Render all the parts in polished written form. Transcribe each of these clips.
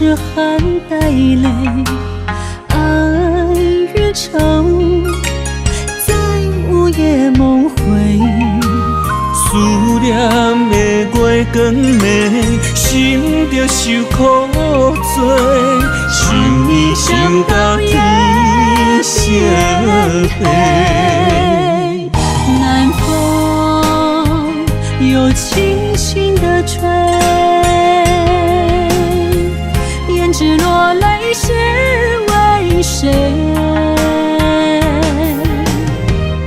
是含带泪，爱与愁在午夜梦回。思念的月光暝，心着受苦做，想你想到天色黑。南风又轻轻地吹，胭脂落泪是为谁？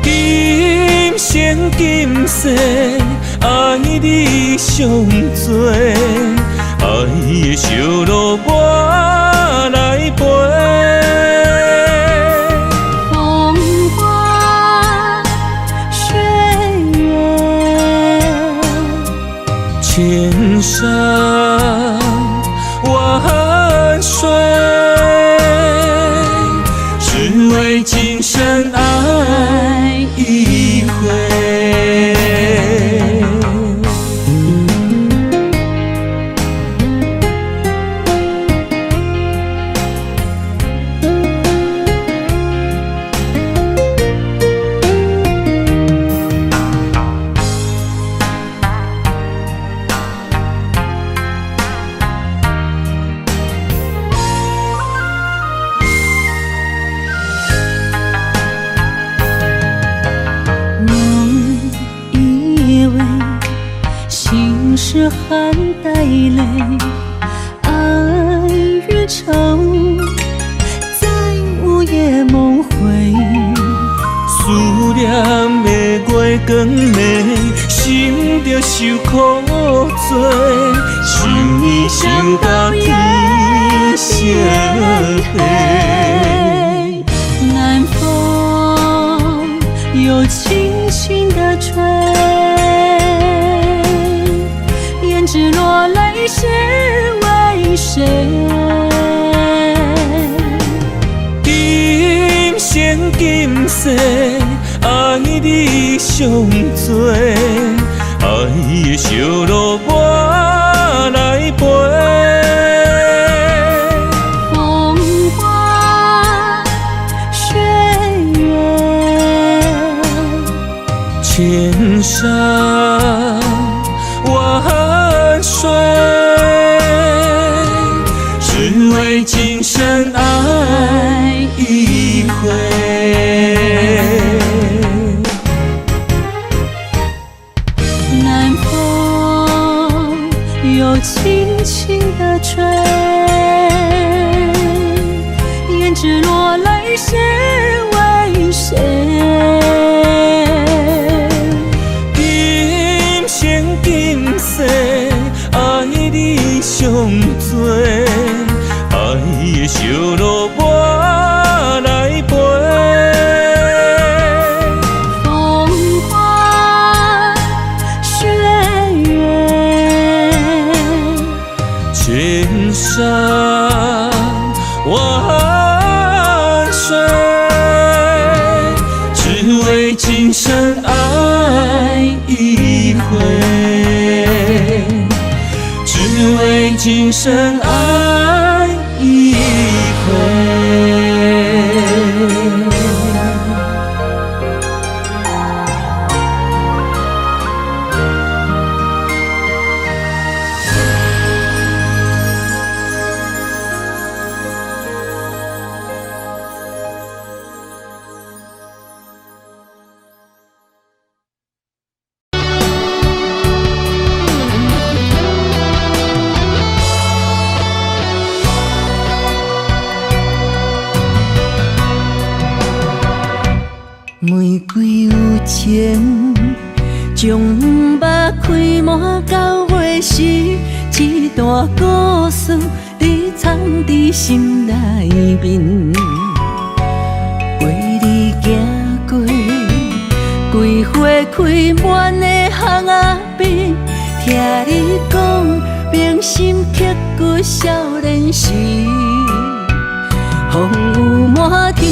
今生今世，爱你上多，爱的烧路我来陪。风花雪月，千山万水，只为今生爱一回。是含带泪，爱与愁在午夜梦回。思念的月光暝，心着受苦做，想你想到天色黑。南风又轻轻地吹，胭脂落泪是为谁？今生今世，爱你上多，爱的烧路我来陪。风花雪月，千山万水，只为今生爱一回。南风又轻轻地吹，胭脂落泪是为谁？今生今世，爱你上多，爱的烧路我来陪。风花雪月，千山万水，只为今生爱一回，只为今生爱一回。玫瑰有情，将目开满到尾时，一段故事你藏伫心内面。陪你行过桂花开满的巷仔边，听你讲铭心刻骨少年时，风雨满天。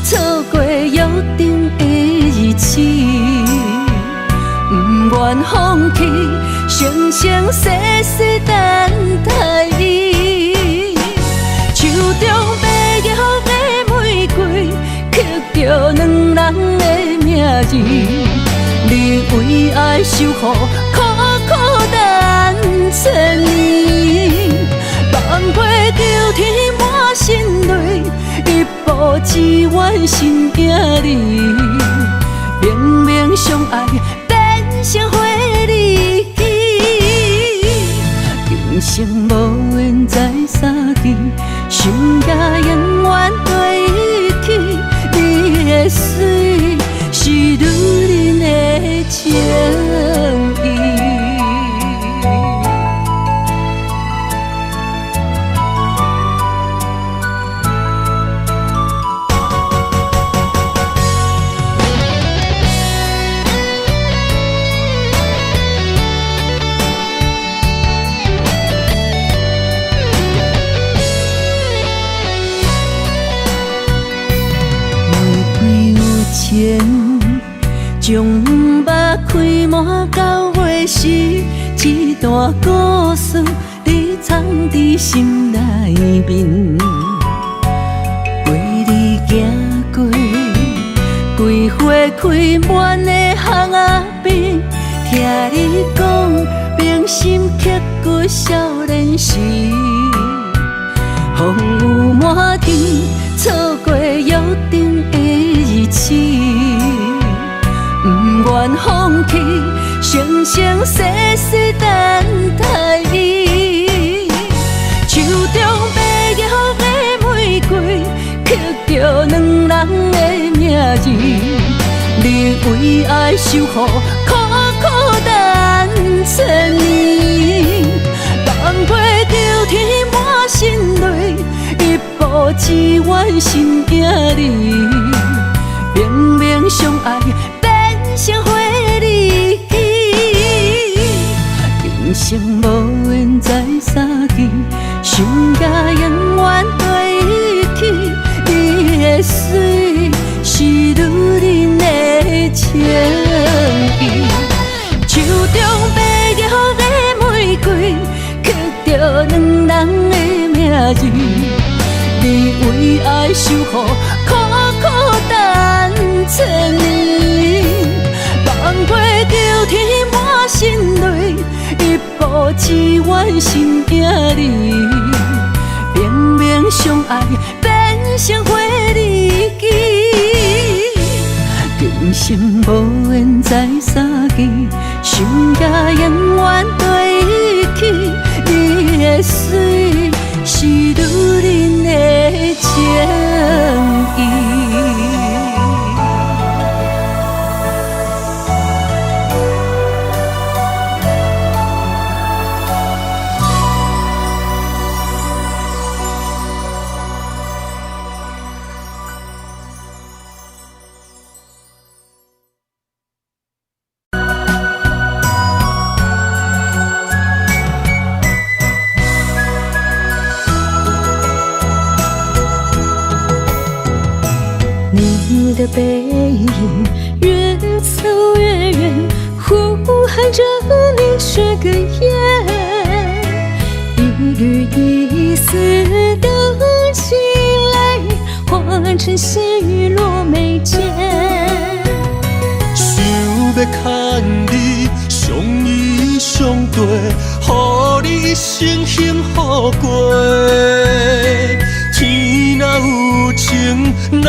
错过约定的日子，不愿放弃，生生世世等待你。守护，苦苦等千年。望月求天满心泪，一步只愿心影你。明明相爱，变成花离奇。今生无缘再相见，想甲永远对起。你的水是女人的情意。将目开满到尾时，一段故事你藏伫心内面。陪你行过桂花开满的巷仔边，听你讲平心刻骨少年时，风雨满天，错过约定的日子。不愿放弃，生生世世等待伊。手中白玉的玫瑰，刻着两人的名字。你为爱守护，苦苦等千年。望月求天满心泪，一步只愿心影你。明明相爱。成花离奇，今生无缘再相见，想甲永远对起。你的水是女人的情意，手中白玉的玫瑰，刻着两人的名字。你为爱守护，苦苦等千年。望月求天满心泪，一步只愿心影你。明明相爱，变成花离奇。今生无缘再相见，想甲永远对起。你的水是女人的情意。你的背影越走越远，呼喊着你这个夜。一缕一丝的情泪，化成细雨落眉间。想要牵你相依相对，予你一生幸福过。天若有情，哪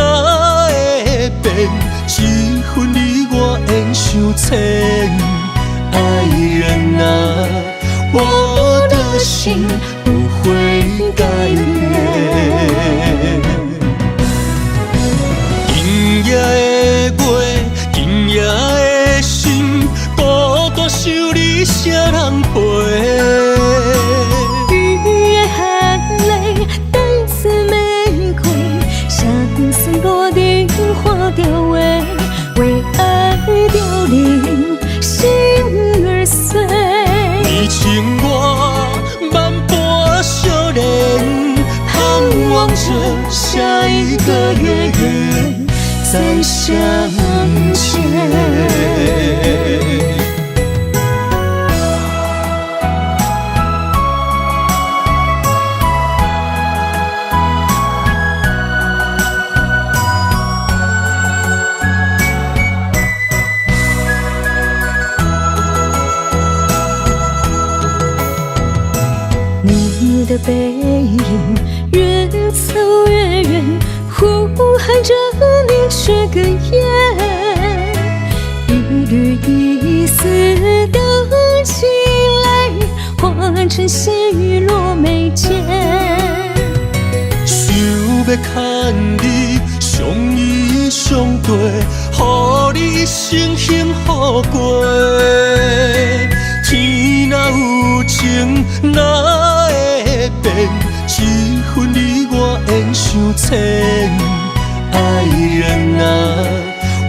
会变？一分你我缘相牵。爱人啊，我的心不会改变。今夜的月，今夜的心，孤单想你谁人陪？雨夜含泪，带刺玫瑰，相思落定花凋萎，为爱凋零，心儿碎。你情我万般相恋，盼望着下一个月圆再相见。背影越走越远，呼喊着你却哽咽，一缕一丝的情泪换成细雨落眉间。想要牵你相依相对，予你一生幸福过。天若有情，哪会变？一分你我缘相牵。爱人啊，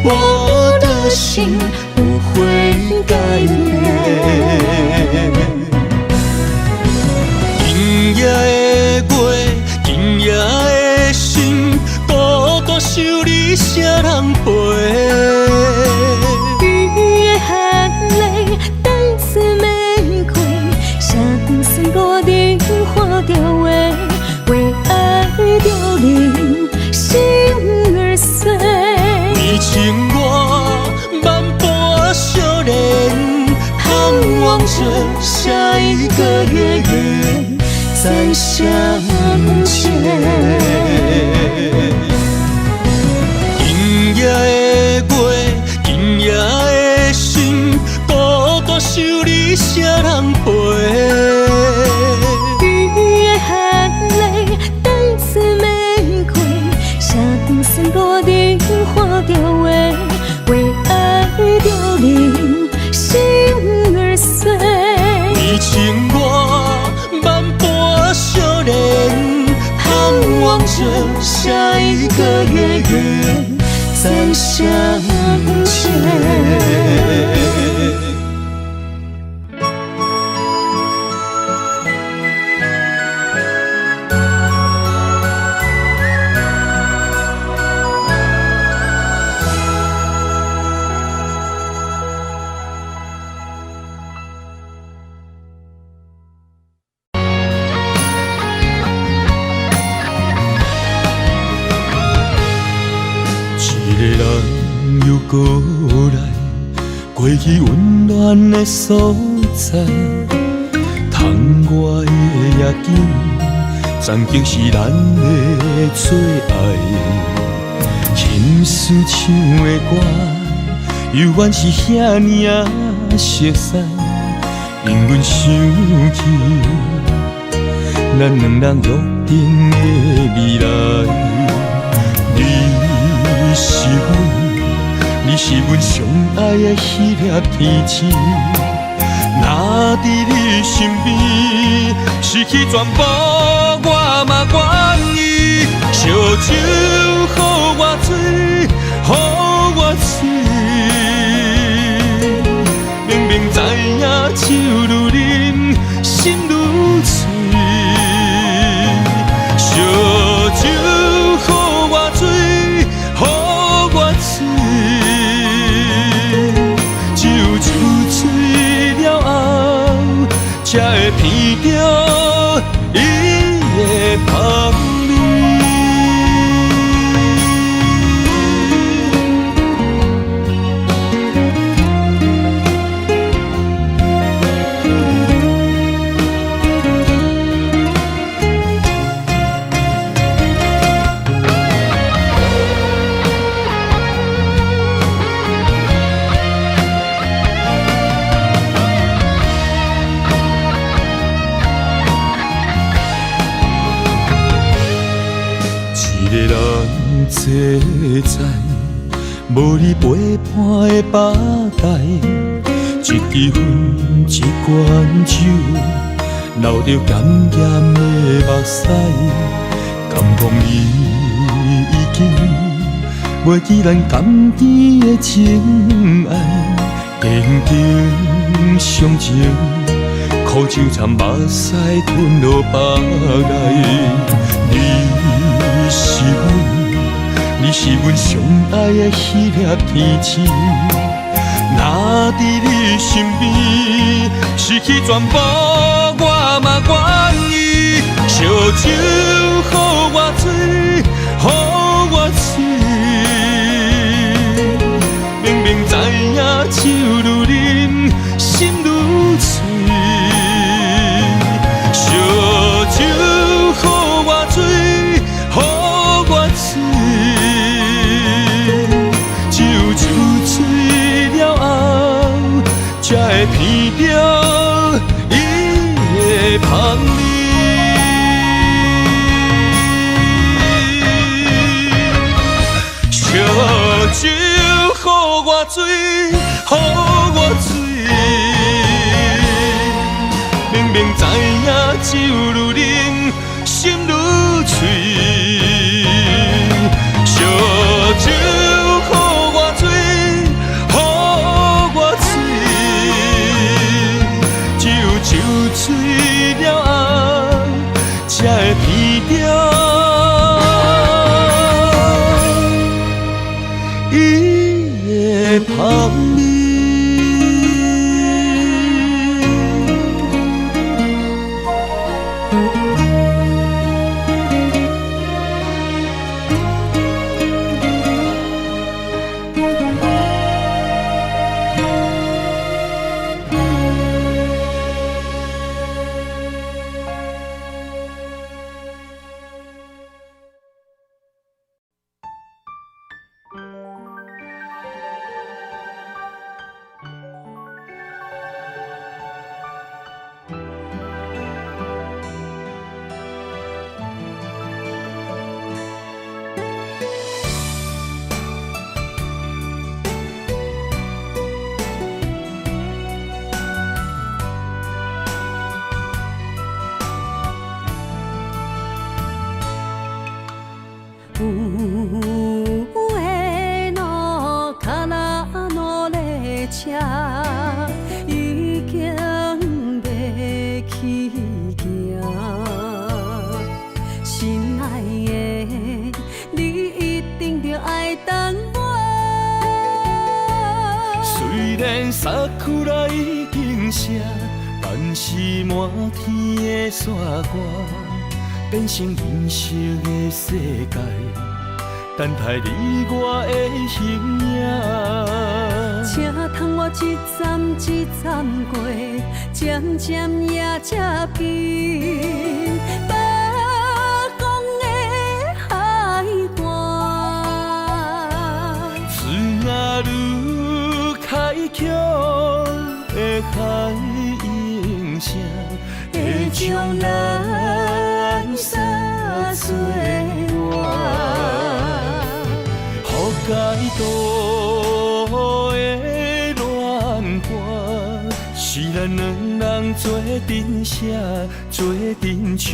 我的心不会改变。今夜的月，今夜的心，孤单想你谁人陪？雨夜含泪，带刺玫瑰，相思落定花凋萎，为爱凋零，心儿碎。你情我万般相恋，盼望着下一个月月再相见。今夜的月，今夜的心，孤单想你谁人陪？雨夜含泪，带刺玫瑰，相思落定花凋萎，为爱凋零，心儿碎。你情我万般相恋，盼望着下一个月月再相见。一个人又过来，过去温暖的所在，窗外的夜景，曾经是咱的最爱。情丝唱的歌，犹原是遐尔熟悉，令阮想起咱两人约定的未来。你是阮上爱的迄粒天星，若伫你身边，失去全部我嘛愿意。烧酒予我醉，予我醉，明明知影酒愈啉心愈醉，烧酒予我醉，予我醉。才会闻到伊的香味。一个人坐在无你陪伴的吧台，一支烟，一罐酒，流着咸咸的目屎，感动你已经袂记咱甘甜的情爱，定定相情，苦酒掺目屎吞落腹内。你是阮上爱的迄粒天星，若伫你身边，失去全部我嘛愿意。烧酒予我醉，予我醉，明明知影酒愈啉心愈醉，烧酒。酒愈饮心愈醉，烧酒予我醉，予我醉，只有酒醉了后，才会闻到伊的香味。有的路脚拉努力车，已经要起行。心爱的，你一定着爱等我。虽然沙库拉已经写，但是满天的山歌。变成银色的世界，等待你我的形影。请通我一站一站过，渐渐也才变。北港的海岸，水若愈开阔的海涌声，会将咱洒做我，予解渡的恋歌，是咱两人做阵写，做阵唱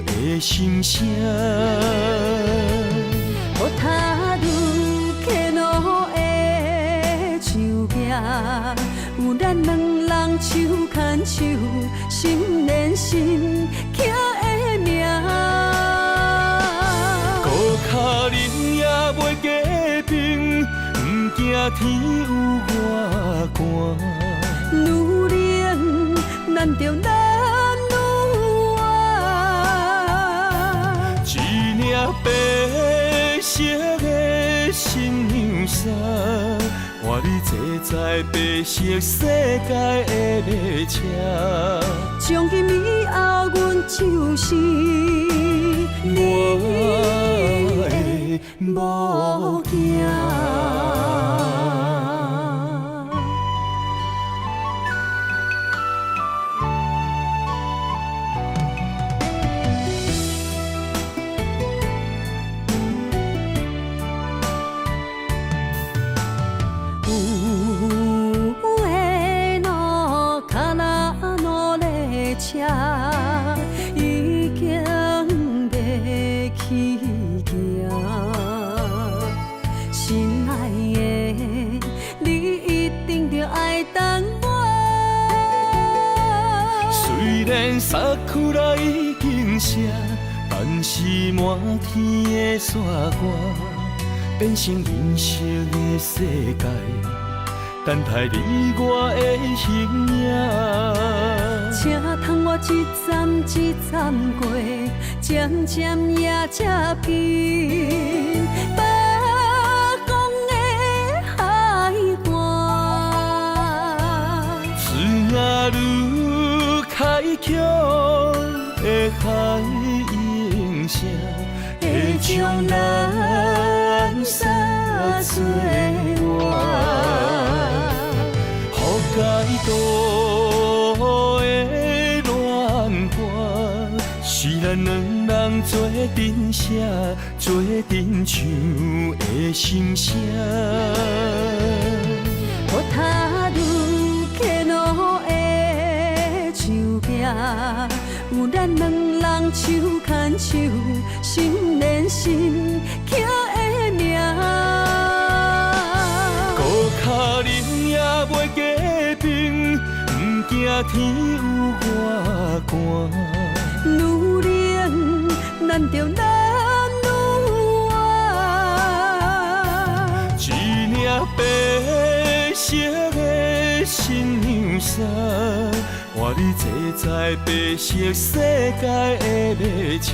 的心声。予踏入客路的树壁，有咱两人手牵手，心连心刻的名。孤脚人也袂结冰，不惊天有外寒。女人难着男女爱，一领白色的新娘衫，看你坐在白色世界的马车。从今以后，阮就是你的某囝。已经要起行，心爱的，你一定着爱等我。虽然沙库拉已经写，但是满天的山歌变成银色的世界，等待你我的形影。请通我一站一站过，渐渐也才变。北港的海岸，水若愈开阔的海涌声，会将咱洒做我，予解渡的恋歌，是咱两人做阵写，做阵唱的心声。予踏入客路的树壁，有咱两人手牵手，心连心，刻的名。孤脚人也袂加冰，不惊天有外寒。女人难着男女爱，一领白色的新娘衫，换你坐在白色世界的马车。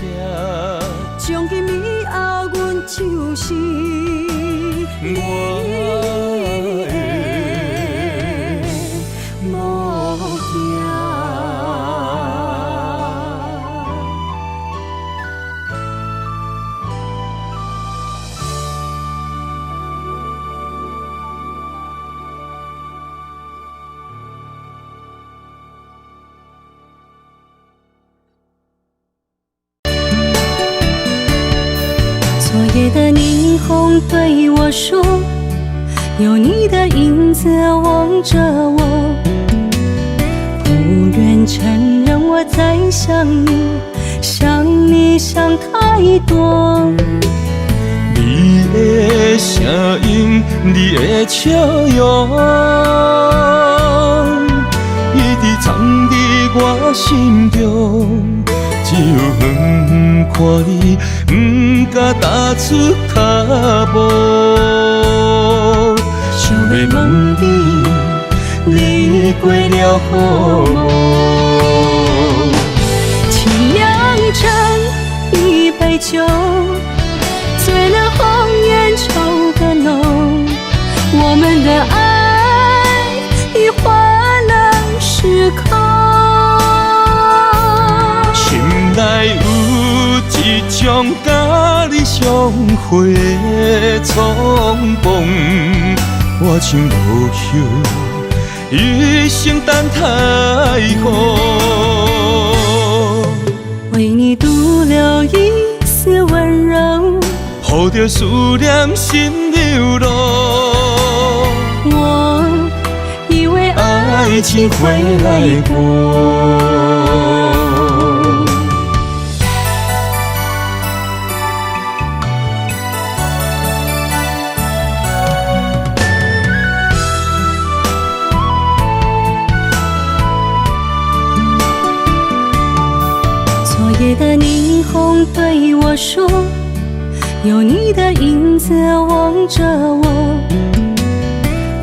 从今以后，阮就是你的某件。昨夜的霓虹对我说，有你的影子望着我，不愿承认我在想你，想你想太多。你的声音，你的笑容，一直藏伫我心中。只有远看你，不敢踏出脚步。想要问你，你过了好无？请酿成一杯酒，醉了红颜愁更浓。我们的爱已换了时空。心内有一种甲你相会的冲动，我像落叶，一生等太好。为你独留一丝温柔，抱着思念心流露。我以为爱情会来过。昨夜的霓虹对我说，有你的影子望着我，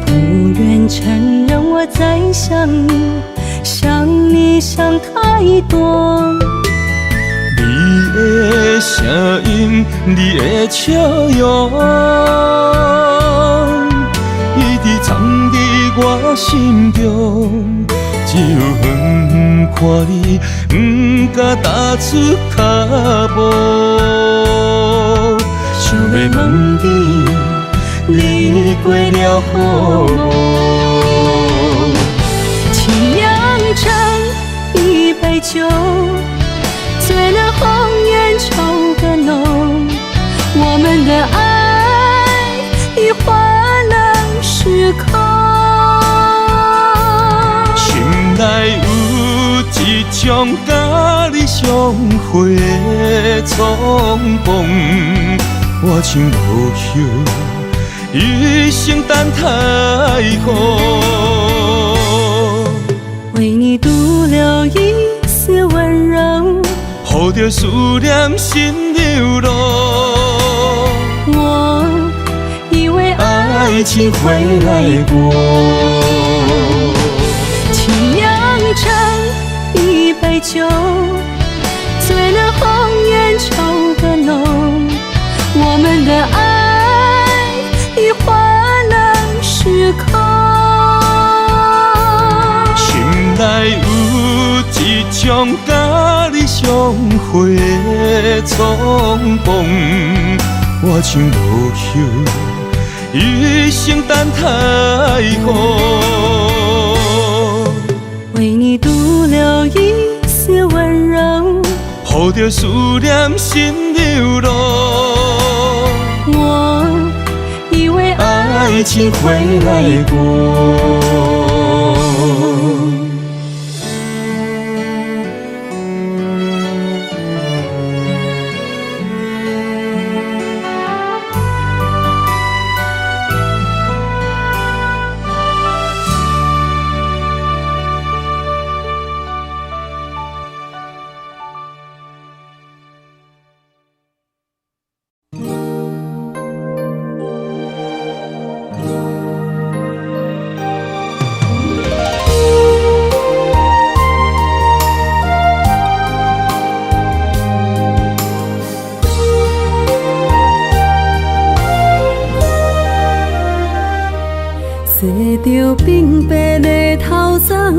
不愿承认我在想你，想你想太多。你的声音，你的笑容，一直藏伫我心中。只有远看你，不敢踏出脚步。想要问你，你过了好无？请酿成一杯酒，醉了红颜愁更浓。我们的爱已换了时空。心内有一种甲你相会的冲动，我像落叶，一生等太好。为你独留一丝温柔，抱着思念心流露。我以为爱情会来过。请酿成一杯酒，醉了红颜愁更浓。我们的爱已换了时空。心内有一种甲你相会的冲动，我像落叶，一生等太好。为你独留一丝温柔，抱着思念心流露。我以为爱情会来过。着平白的头鬃，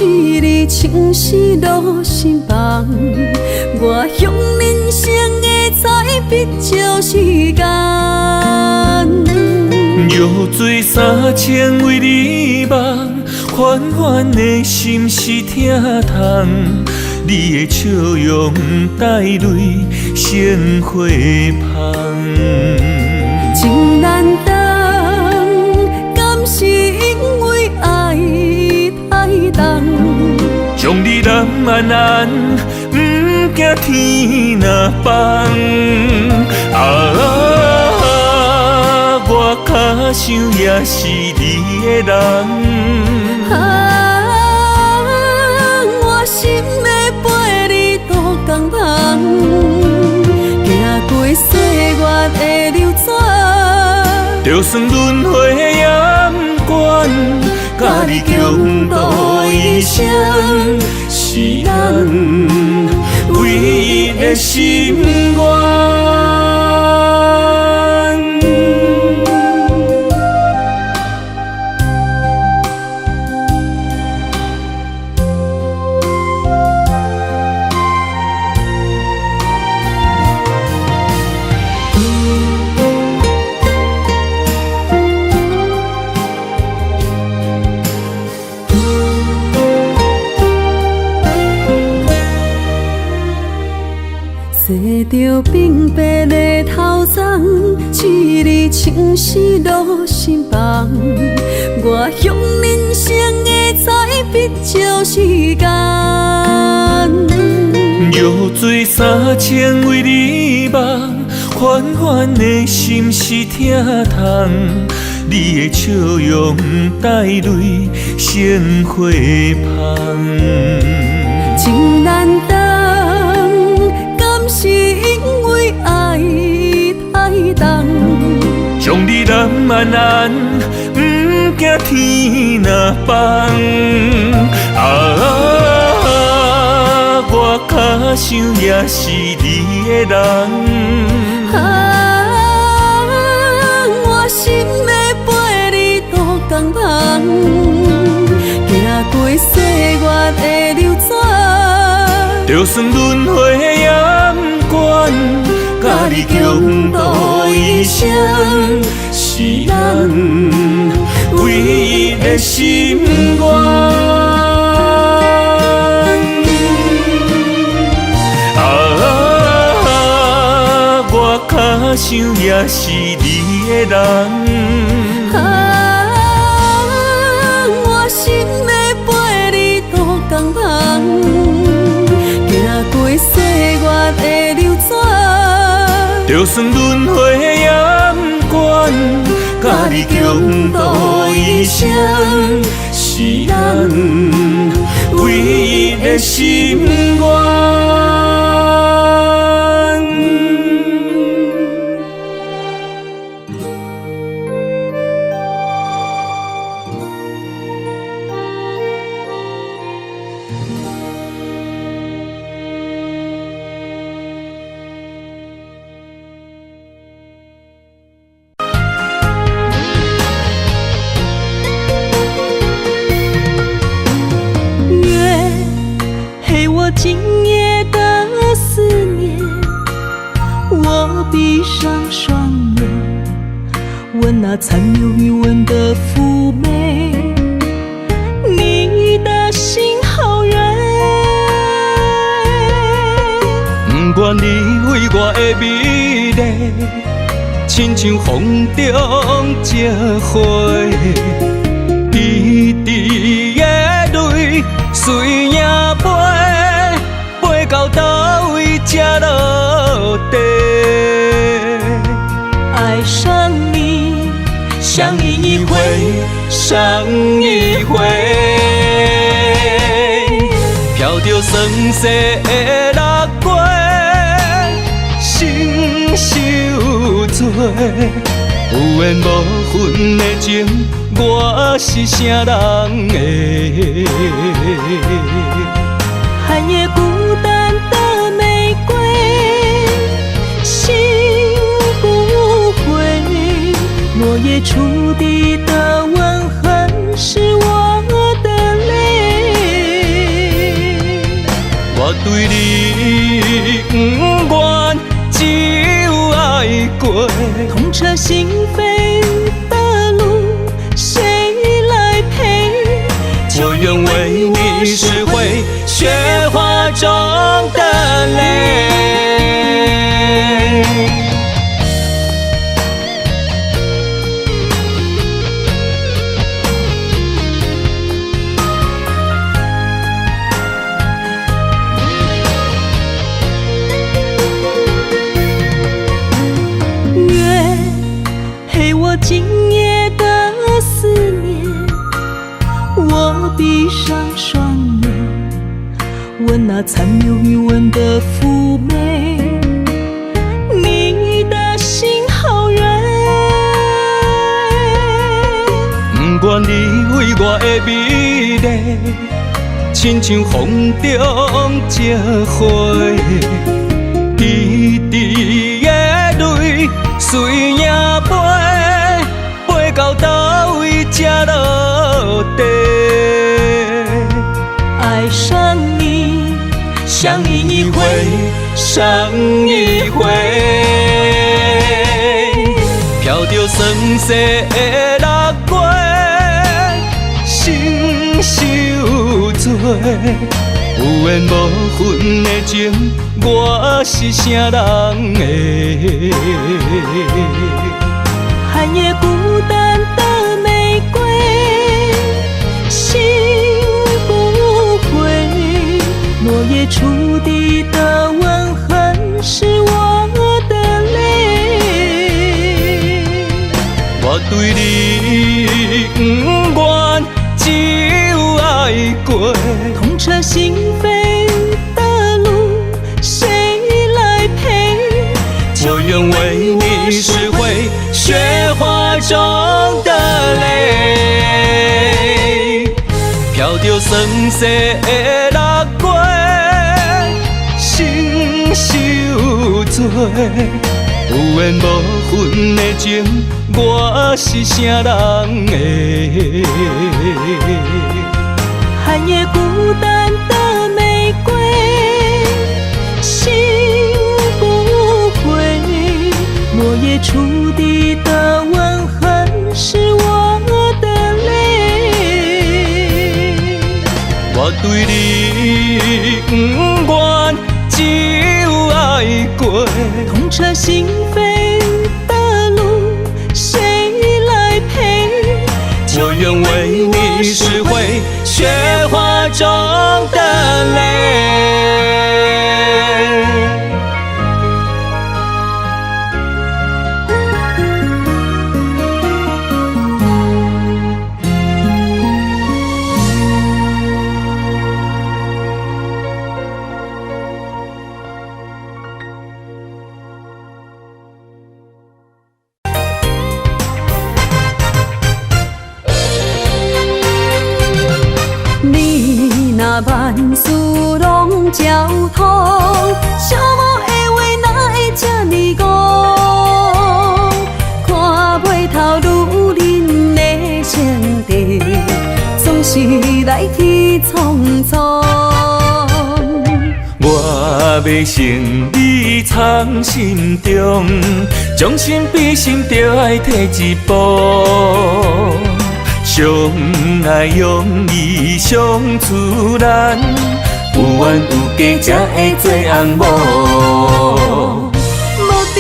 一日情丝落心房。我向人生的彩笔照时间。药醉3000为你梦，缓缓的心是疼痛。你的笑容带泪成花香，情难当，敢是因为爱太重？将你揽安安，不惊天若放。我较想也是你的人。我心的陪你渡江旁，行过岁月的流转，就算轮回的阳关，甲你共度一生，是咱唯一的心愿。坐着平白的头鬃，一日情丝落心房。我向人生的彩笔照时间。药醉3000为你梦，缓缓的心是疼痛。你的笑容带泪成花香，情难当，敢是因为爱太重？将你揽安安，不惊天若放。我较想也是你的人。我心的陪你渡江旁，行过岁月的流转，就算轮回的阳关，甲你共度一生，是咱唯一的心愿。我较想也是你的人。我心的陪你渡江旁，行过岁月的流转，就算轮回的阳关，甲你共度一生，是咱唯一的心愿。今夜的思念，我闭上双眼，闻那残留余温的妩媚，你的心好远。不愿你为我的美丽，亲像风中一花，滴滴的泪随影飞。到倒位才落地，爱上你，相依一回，伤一回，飘着酸涩的落月，心受罪，有缘无分的情，我是啥人的？寒夜孤单的玫瑰，醒不回，落叶触地的吻痕，对你不愿，只有爱过。痛彻心扉的路，谁来陪？我愿为你拾回雪花中的泪。月陪我今夜的思念，我闭上双眼，闻那残留余温的妩媚。你的心好远，不愿你为我的美丽，亲像风中一花，滴滴的泪随影飞，飞到倒位才落地。爱上你，相依一回，伤一回，飘着酸涩的落月，心受罪。有缘无分的情，我是啥人的？寒夜孤单的玫瑰，醒不回。落叶触地的吻痕，是我的泪。我对你不愿，只有爱过。痛彻心扉的路，谁来陪？我愿为你拾回雪花中的泪，飘着酸涩的落月，心受罪。有缘无分的情，我是啥人的？寒夜孤单的玫瑰，醒不回。落叶触地的吻痕，是我的泪。我对你不愿，只有爱过。痛彻心扉的路，谁来陪？我愿为你拾回雪花中的泪。万事拢交通，寂寞的话哪会这呢讲？看袂透女人的情地，总是来去匆匆。我要成你藏心中，将心比心，就爱退一步。相爱容易相自然，有缘有假才会做红某。无张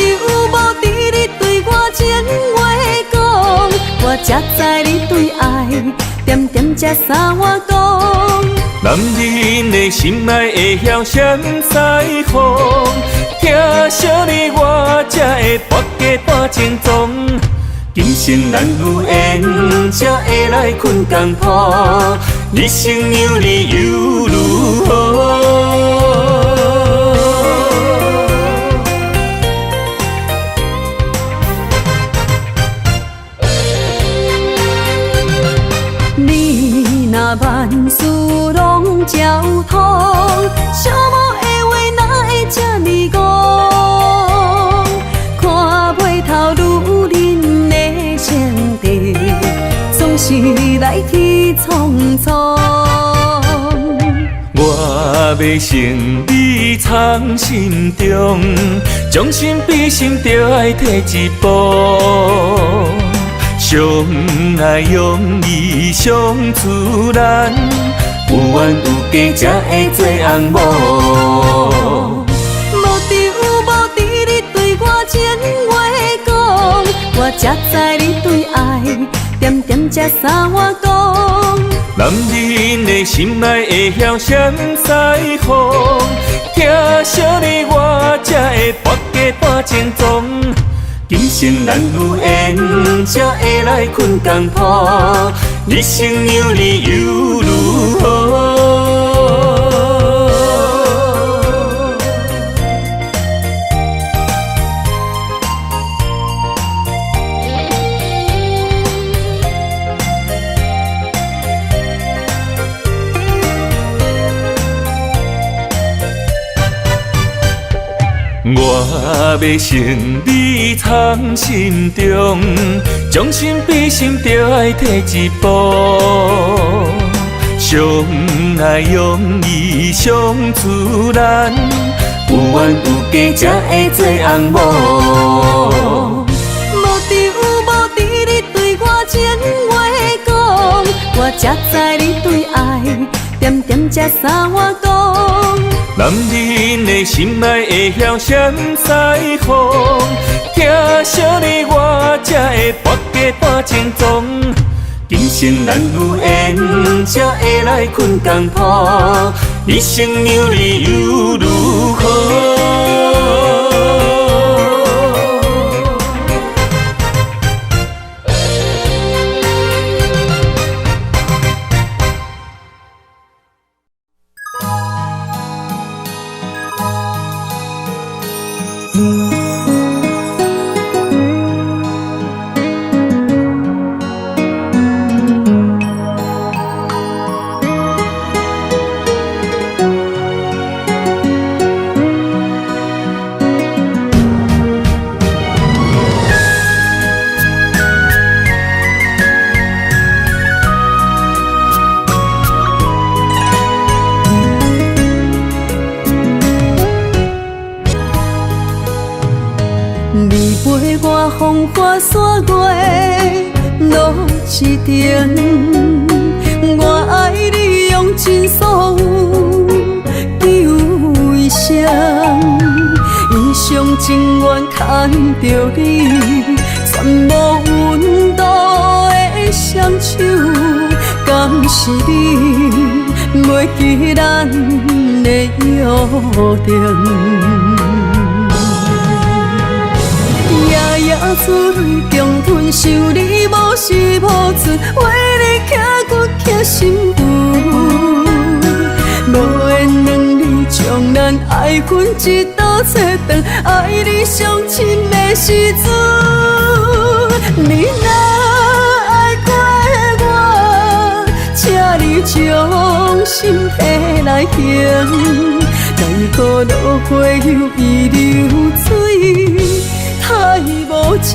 无弛，你对我情话讲，我才知你对爱点点才三碗讲。男人的心爱会晓闪西风，听惜你我才会跋家跋情踪。今生咱有缘，才会来困共铺，日生有你又如何？你若万事拢交通，寂寞的话哪会这呢讲？看袂透女人的情地，总是来去匆匆。我要成你藏心中，将心比心就爱退一步。相爱容易上自然，有缘有价才会做翁某。无张无弛，你对我情话讲，我才知你对爱点点才三碗公。男人的心爱会晓闪西风，听惜你我才会跋家搬情踪。今生咱有缘，才会来困共铺，日生有你又如何？我要成你藏心中，将心比心就爱退一步。相爱容易上自然，有缘有价才会做翁某。无张无弛，你对我情话讲，我才知你对爱点点才三碗公。男人的心爱会晓闪西风，听惜你我才会跋家搬情踪。今生咱有缘，才会来困共铺，日生有你又如何？你陪我风花雪月路一程，我爱你用尽所有救一生。一生情愿牵着你，全无温度的双手，敢是你袂记咱的约定？夜夜珠泪共吞，想你无时无存，为你刻骨刻心肝。无缘两字将咱爱分一道切断，爱你上深的时阵，你若爱过我，请你将心体来行，奈何落花又易流水。太无情，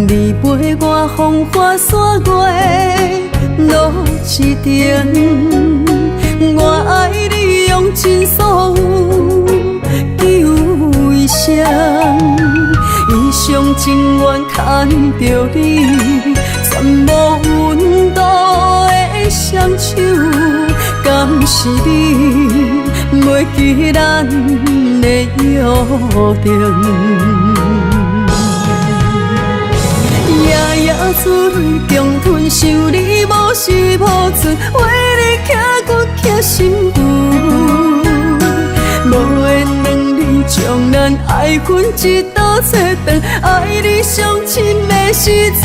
你陪我风花雪月路一程，我爱你用尽所有救一生。一生情愿牵着你，全无温度的双手，敢是你袂记咱的约定？夜夜珠泪共吞，想你无时无存，为你刻骨刻心肝。无缘两字将咱爱分一道切断，爱你上深的时阵，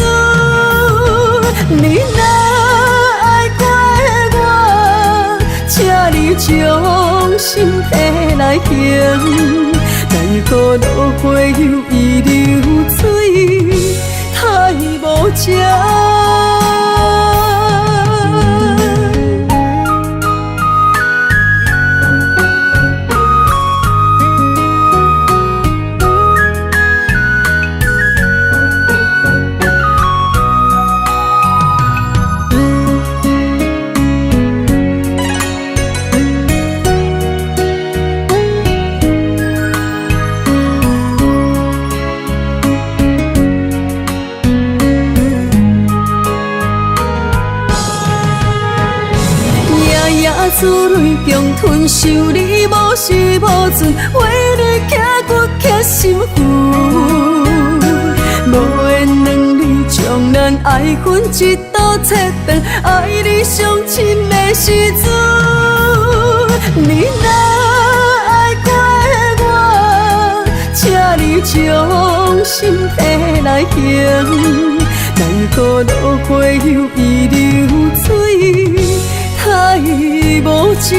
你若爱过我，请你将心体来行，奈何落花又易流水。太无情。受你无时无存，为你刻骨刻心魂。无缘两字将咱爱恨一刀切断，爱你伤深的时阵，你若爱过我，请你将心底来行，奈何落花又已流水，太无情。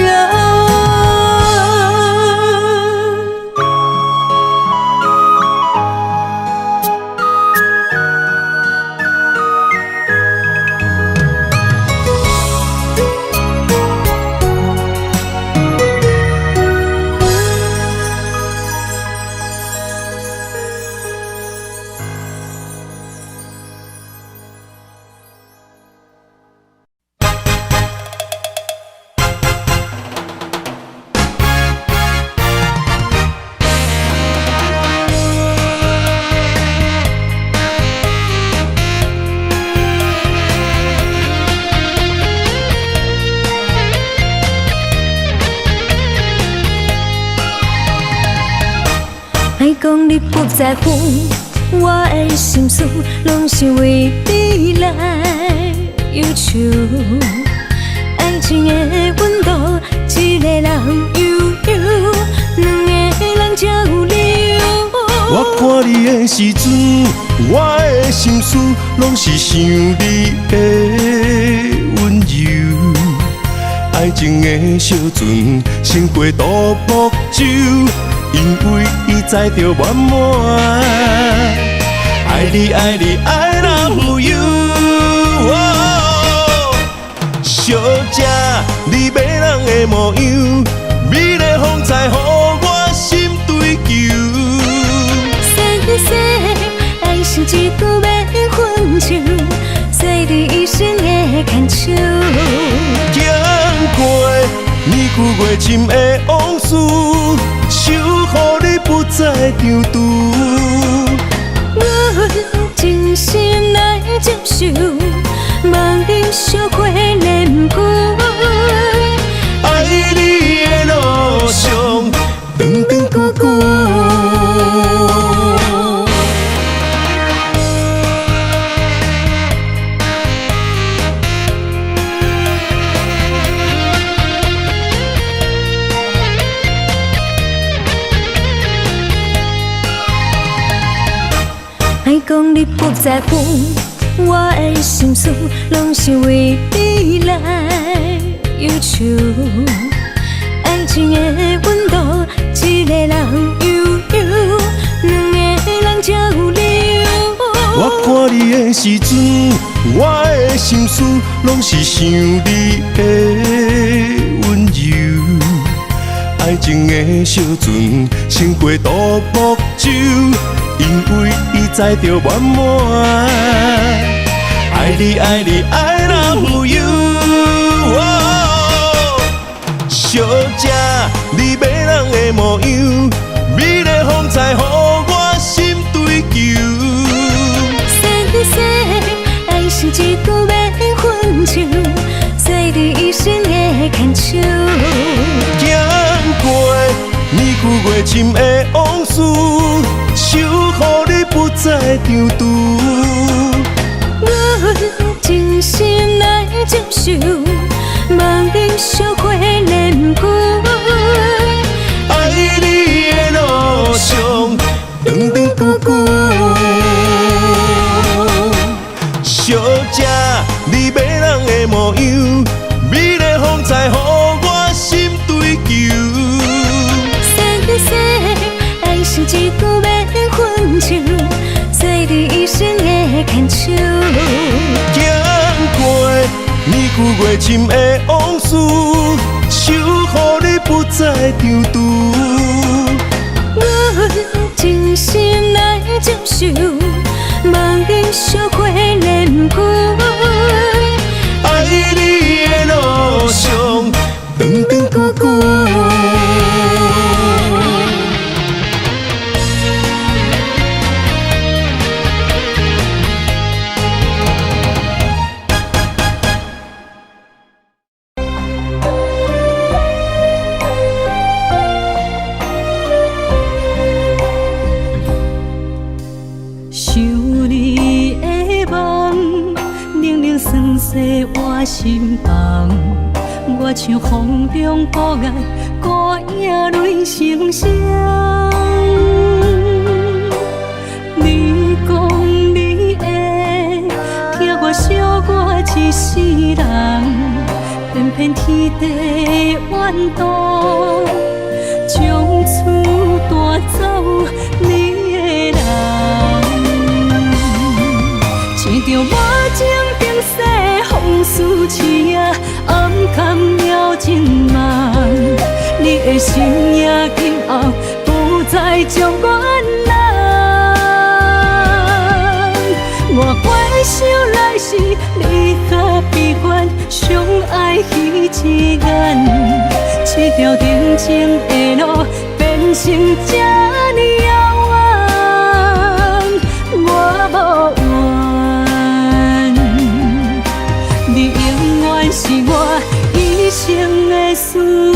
爱讲你不在乎，我的心思拢是为你来忧愁。爱情的温度，一个人悠悠，两个人才有理由。我看你的时阵，我的心思拢是想你的温柔。爱情的小船，胜过独木舟。因为伊载着圆满，爱你爱你爱那富有。小姐，你迷人的模样，美丽风采，予我心追求。生死爱是一句免分手，随你一生的牵手。经过年久月深的往事。守护你不再张毒，我真心来接受，望你烧花莲花。爱你的路上，长长久久。爱讲你不在乎，我的心思拢是为你来忧愁。爱情的温度，一个人悠悠，两个人才有理由。我看你的时阵，我的心思拢是想你的温柔。爱情的小船，胜过独木舟。因为伊载着圆满，爱你爱你爱那富有。小姐，你迷人的模样，美丽风采，予我心追求。生死爱是一句免分手，随你一生的牵手。经过年久月深的往事。守护你不再张毒，我真心来接受，望你烧花莲花。爱你的路上，长长久久。小姐，你迷人的模样，美丽风采，予我心追求。生死爱是一句免分手，随你一生的牵手。经过年久月深的往事，守护你不再张毒。我真心来接受，望你烧花莲花。爱你的路上，长长久久。我心房，我像风中孤雁，孤影泪成双。你讲你会听我惜我一世人，偏偏天地怨妒，将厝带走你的人。一场无情冰雪风雨刺啊，暗藏了情梦。你的心也今后不再将我我回想来时，你和悲欢相爱彼一眼，这条定情的路变成这呢遥远，我无怨。你永远是我一生的思恋。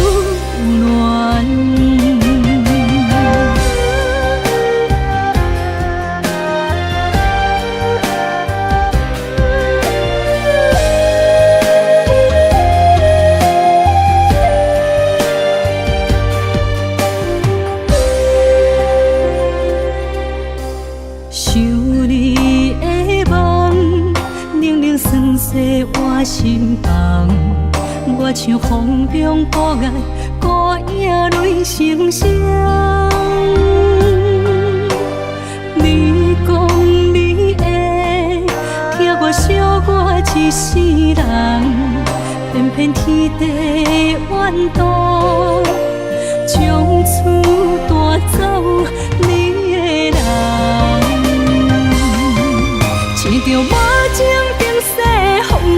我心房，我像风中孤雁，孤影泪成双。你讲你会听我惜我一世人，偏偏天地怨妒，将厝带走你的人。一场无情冰雪风雨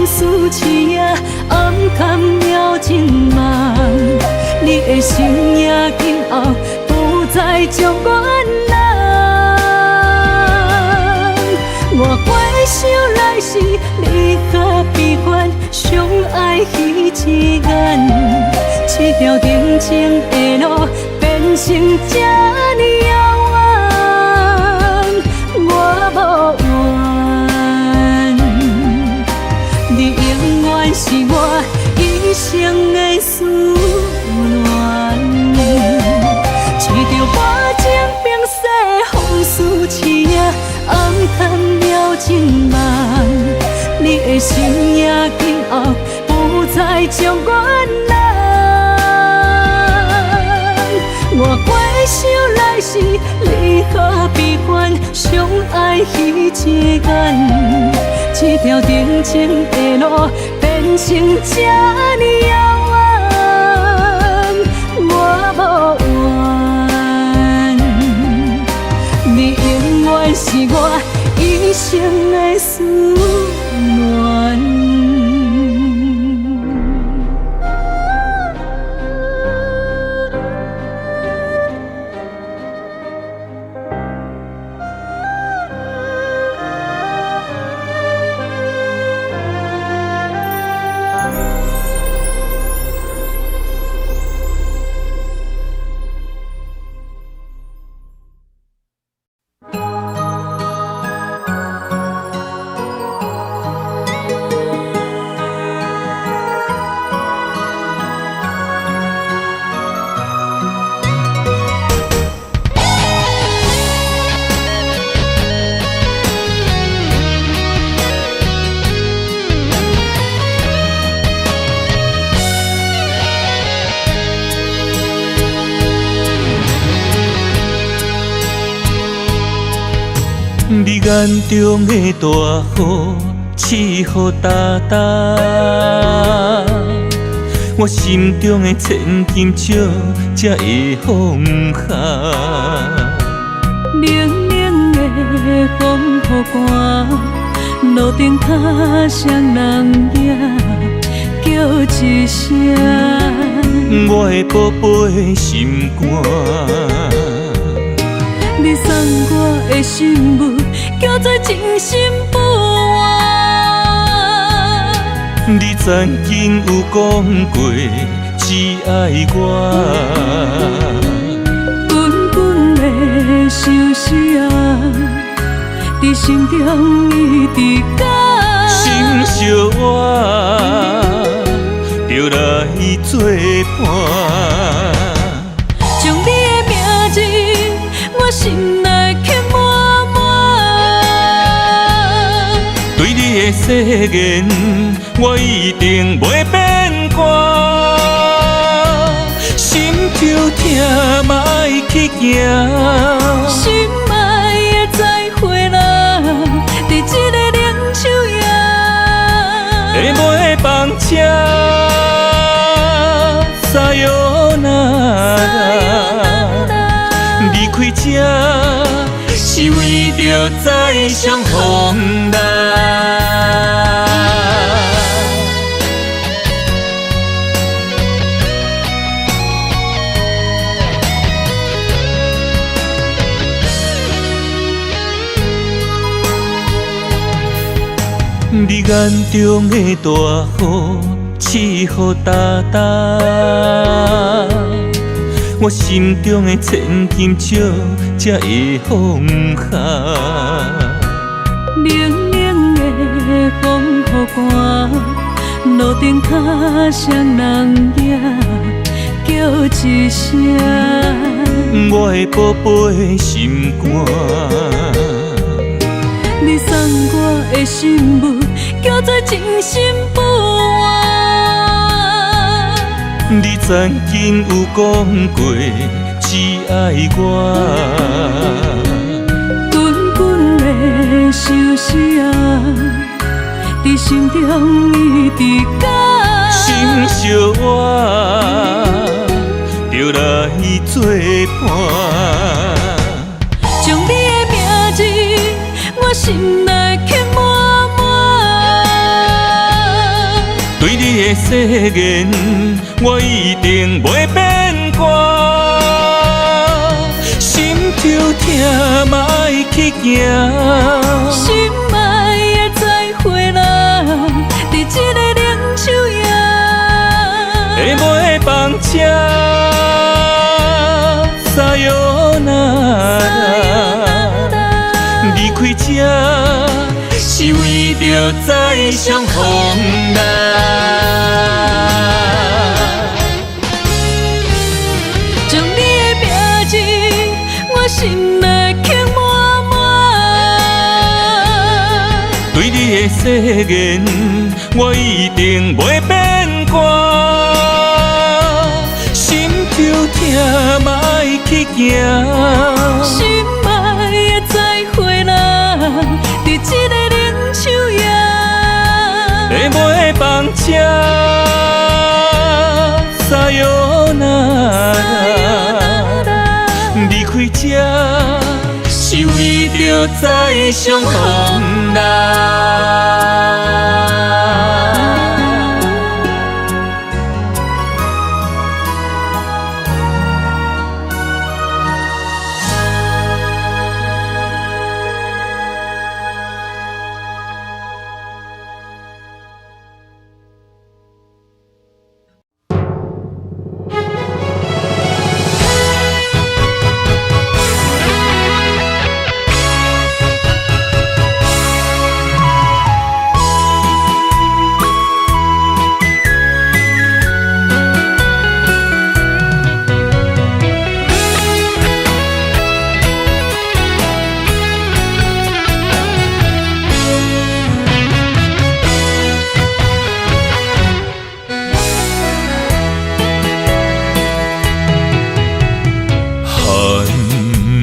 刺啊，暗藏了情梦。你的心也今后不再将我我回想来时，你和悲欢相爱彼一眼，这条定情的路变成这呢遥远，我无怨。你永远是我一生的思恋。一条无情冰雪风雨刺啊，暗藏了情梦。你的心也今后不再将我我回想来时，你和悲欢相爱彼一眼，这条定情的路变成这呢遥远，我无怨。你永远是我一生的思恋。你眼中的大雨，刺雨哒哒，我心中的千金石才会放下。冷冷的风雨寒，路顶脚双人影叫一声，我的宝贝心肝。你送我的信物，叫做真心不换。你曾经有讲过只爱我，滚滚的相思啊，在心中一直等。心相偎，来作伴。将你的名字，我心内刻满满。对你的誓言，我一定袂变卦。心就痛嘛爱去行，心爱的再会啦，伫这个冷秋夜，会袂放车，撒哟那拉，离开这是为着再相逢啦。你眼中的大雨，刺雨哒哒，我心中的千金石才会放下。冷冷的风雨寒，路顶脚双人影，叫一声，我的宝贝心肝。你送我的信物，叫做真心不换。你曾经有讲过只爱我，滚滚的相思啊，伫心中一直甲。心相我，就来作伴。将你的名字，我心内刻满满。对你的誓言，我一定袂变卦。心就痛嘛爱去行，心爱的再会啦，伫这个冷秋夜，会袂放车，撒哟那离开这是为着再相逢啦。将你的名字，我心内刻满满。对你的誓言，我一定袂变卦。心就痛嘛爱去行，心爱的再会啦，伫这个冷秋夜，会袂放车，撒哟那离开这是为着再相逢啦。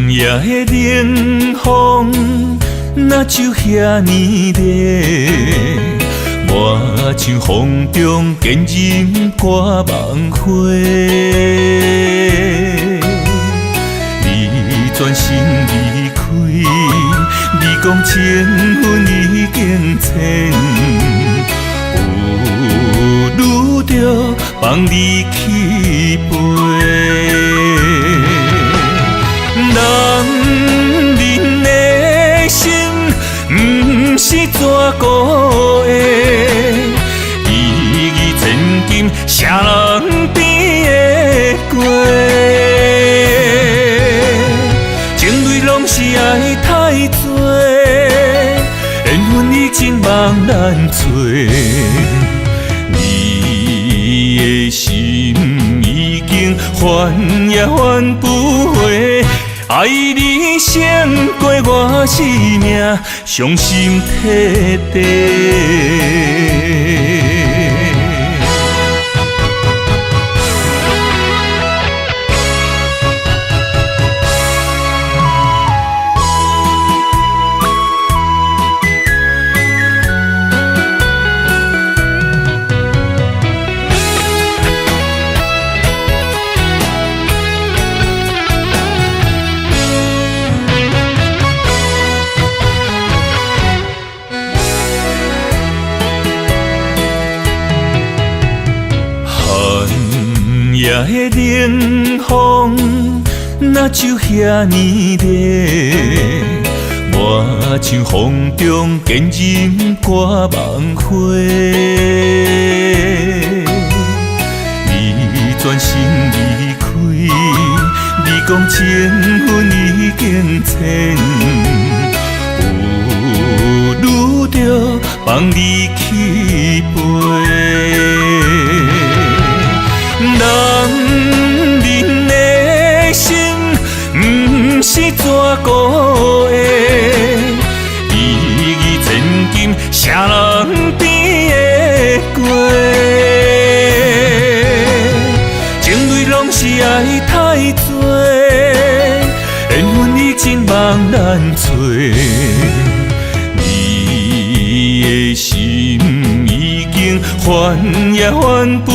夜的冷风，哪就遐呢热？我像风中坚忍挂梦花。你转身离开，你讲情分已经浅，有愈着放你去飞。男人的心，不是怎过的？义义千金，啥人变会过？情泪拢是爱太多，缘分已经茫然多。你也还不回。爱你胜过我生命，伤心彻底。夜的冷风，哪就遐呢热？我像风中坚忍挂梦花。你转身离开，你讲情分已经浅，有愈着放你去飞。人的心不是纸糊的，意义千金谁人变会过？情泪拢是爱太多，缘分已真茫难找。你的心已经还也还不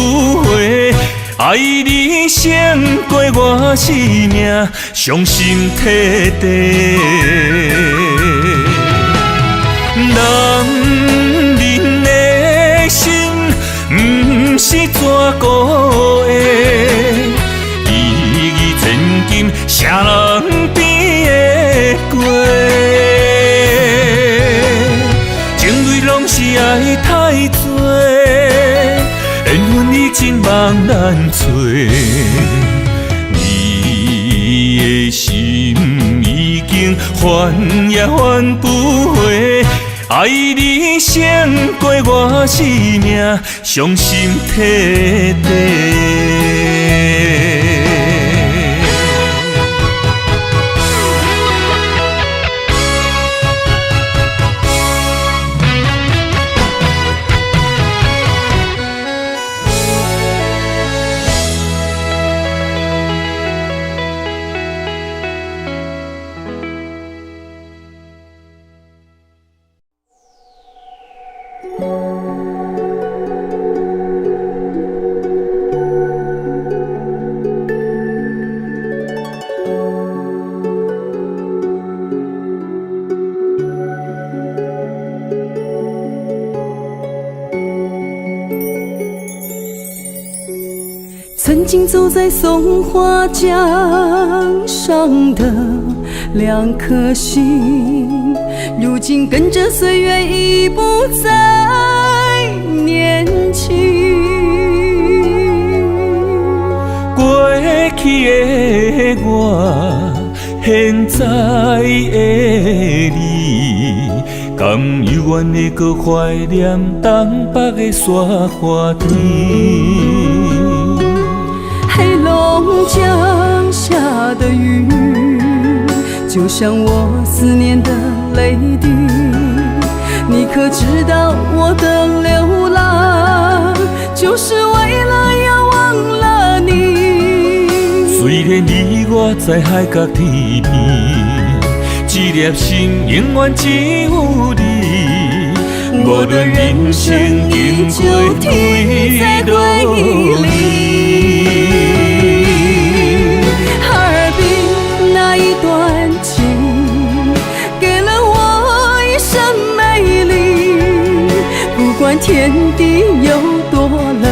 回。爱你胜过我生命，伤心彻底。人的心不是纸糊的，意义千金谁人变会过？情泪拢是爱太多。缘分已真茫难找，你的心已经还也还不回。爱你胜过我生命，伤心彻底。曾经走在松花江上的两颗心，如今跟着岁月已不再年轻。过去的我，现在的你，甘犹原会搁怀念东北的雪花天。黑龙江下的雨，就像我思念的泪滴。你可知道我的流浪，就是为了要忘了你。虽然你我在海角天边，一粒心永远只有你。无论人生经过退落里。哈尔滨那一段情，给了我一生美丽。不管天地有多冷，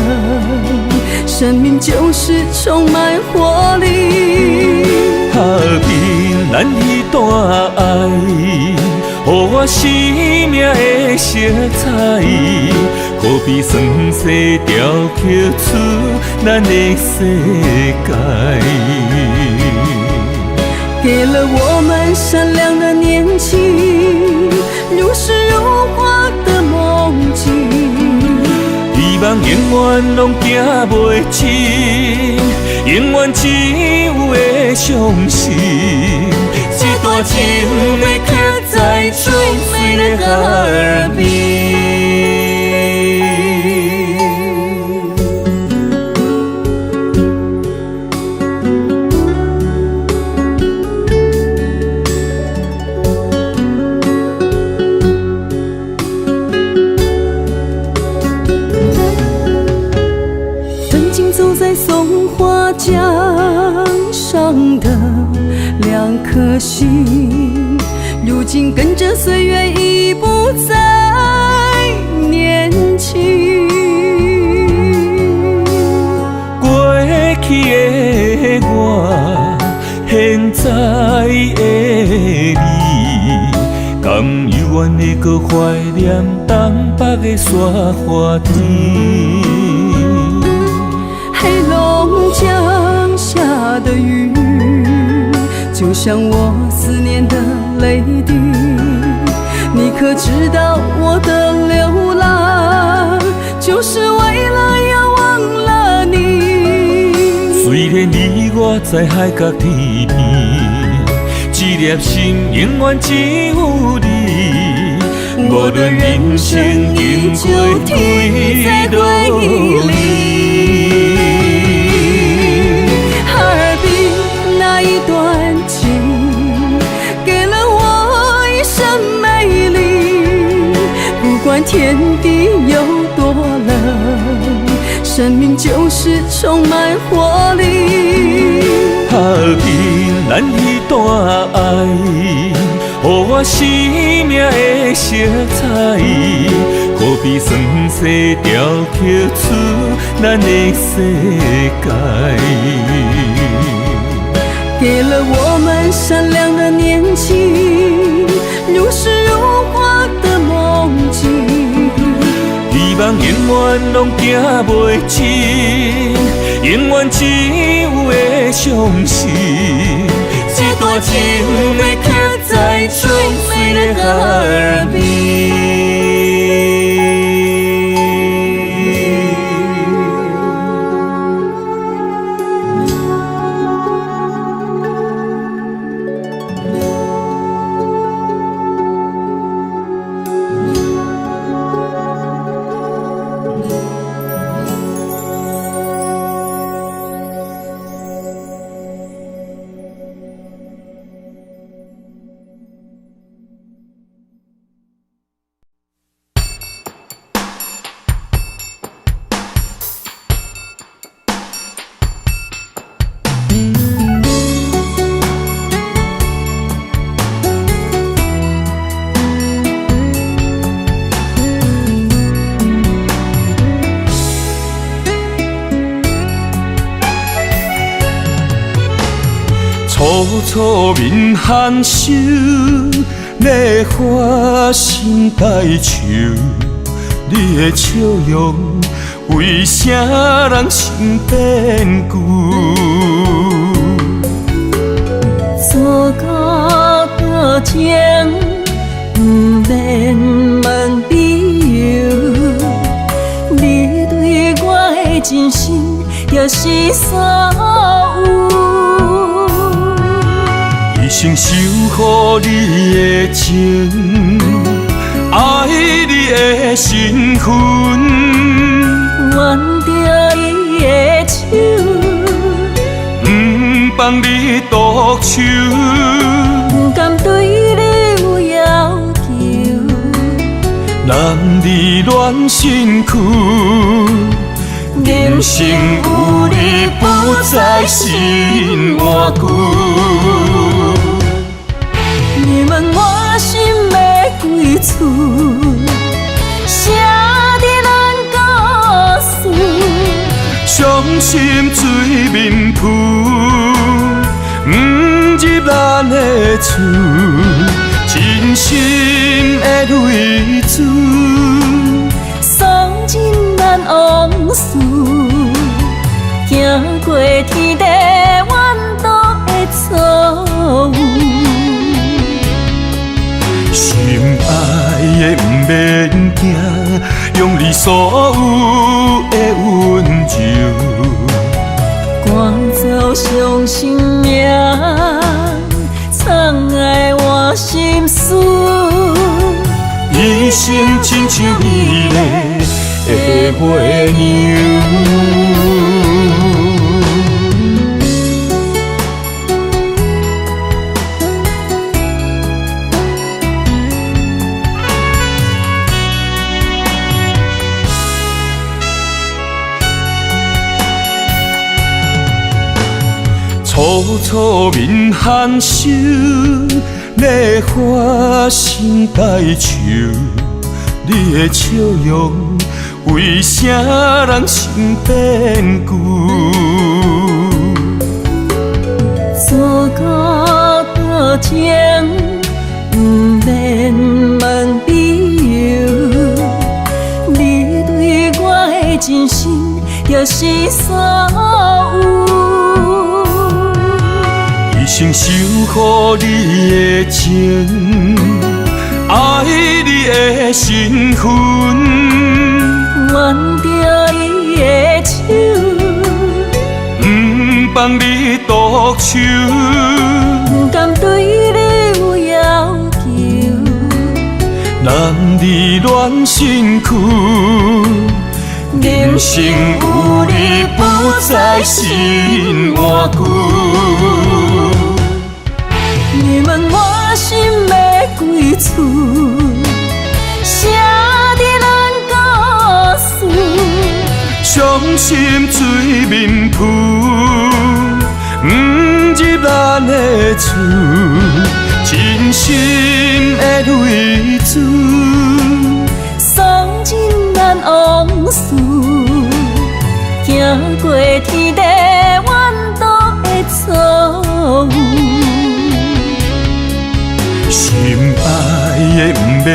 生命就是充满活力。哈尔滨咱彼段爱，予我生命的色彩，可比酸西雕刻出咱的世界。给了我们闪亮的年轻，如诗如画的梦境。希望永远拢行袂尽，永远只有的伤心。这段情要刻在水水的海边。走在松花江上的两颗心，如今跟着岁月已不再年轻。过去的我，现在的你，甘有缘的搁怀念东北的雪花天。黑龙江下的雨，就像我思念的泪滴。你可知道我的流浪，就是为了要忘了你。虽然你我在海角天边，一粒心永远只有你。无论人生经过几多里。那一段情，给了我一生美丽。不管天地有多冷，生命就是充满活力。下面咱彼段爱，予我生命的色彩，可比酸涩雕刻出咱的世界。给了我们闪亮的年轻，如诗如画的梦境。希望永远拢行袂尽，永远只有的伤心。这段情要刻在水水的海边。初面含羞，你花心带笑，你的笑容为啥人心变旧？走到倒前，不免问理由。你对我的真心，又是啥有？一生守护你的情，爱你的身份，挽着伊的手，不放你独守，不甘对你有要求，男儿恋身躯，人生有你不再心换旧。你问我心要几厝，写伫咱故事。伤心水面浮，不入咱的厝，真心的泪珠，送进咱往事，行过天地怨毒的错误。心爱的不免惊，用你所有的温柔，赶做一生亲像美丽的月娘。楚楚面含羞，咧花心带愁。你的笑容，为啥人心变旧？做到多情，不免问理由。你对我的真心，就是所有。一生守护你的情，爱你的身份，挽着伊的手，不放你独守，不甘对你有要求。男儿恋身躯，人生有你不再心换旧。你问我心要归厝，写伫咱故事。伤心水面浮，不入咱的厝，真心的泪珠，送进咱往事。行过天地怨毒的错误。心爱的不免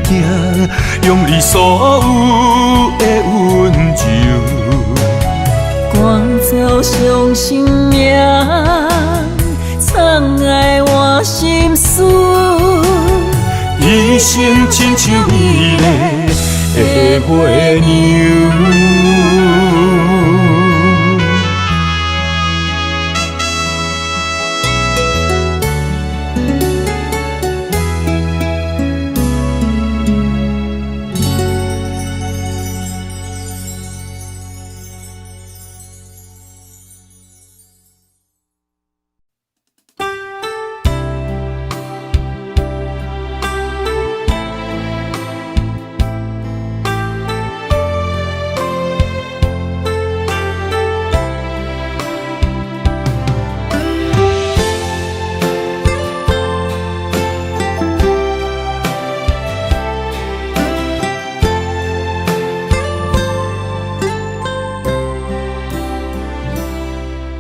惊，用你所有的温柔，赶走伤心命，藏爱我心事。一生亲像美丽的月娘。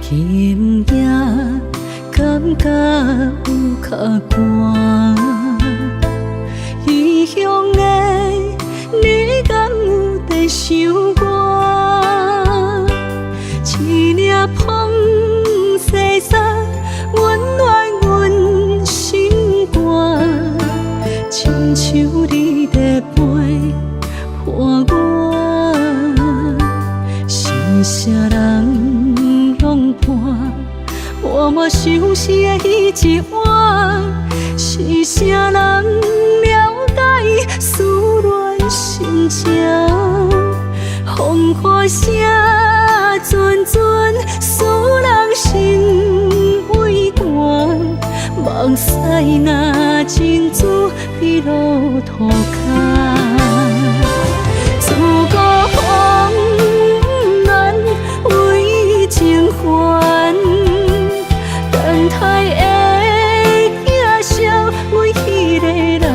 今夜感觉有较寒，异乡的你敢有在想我？一粒风细沙温暖阮心肝，亲像你在陪伴我，是啥人？我嘛想是的彼一晚，是啥人了解思恋心情？风雨声阵阵，使人心畏寒。目屎若珍珠滴落涂骹，自古风难为情还。等待的镜笑阮迄个人，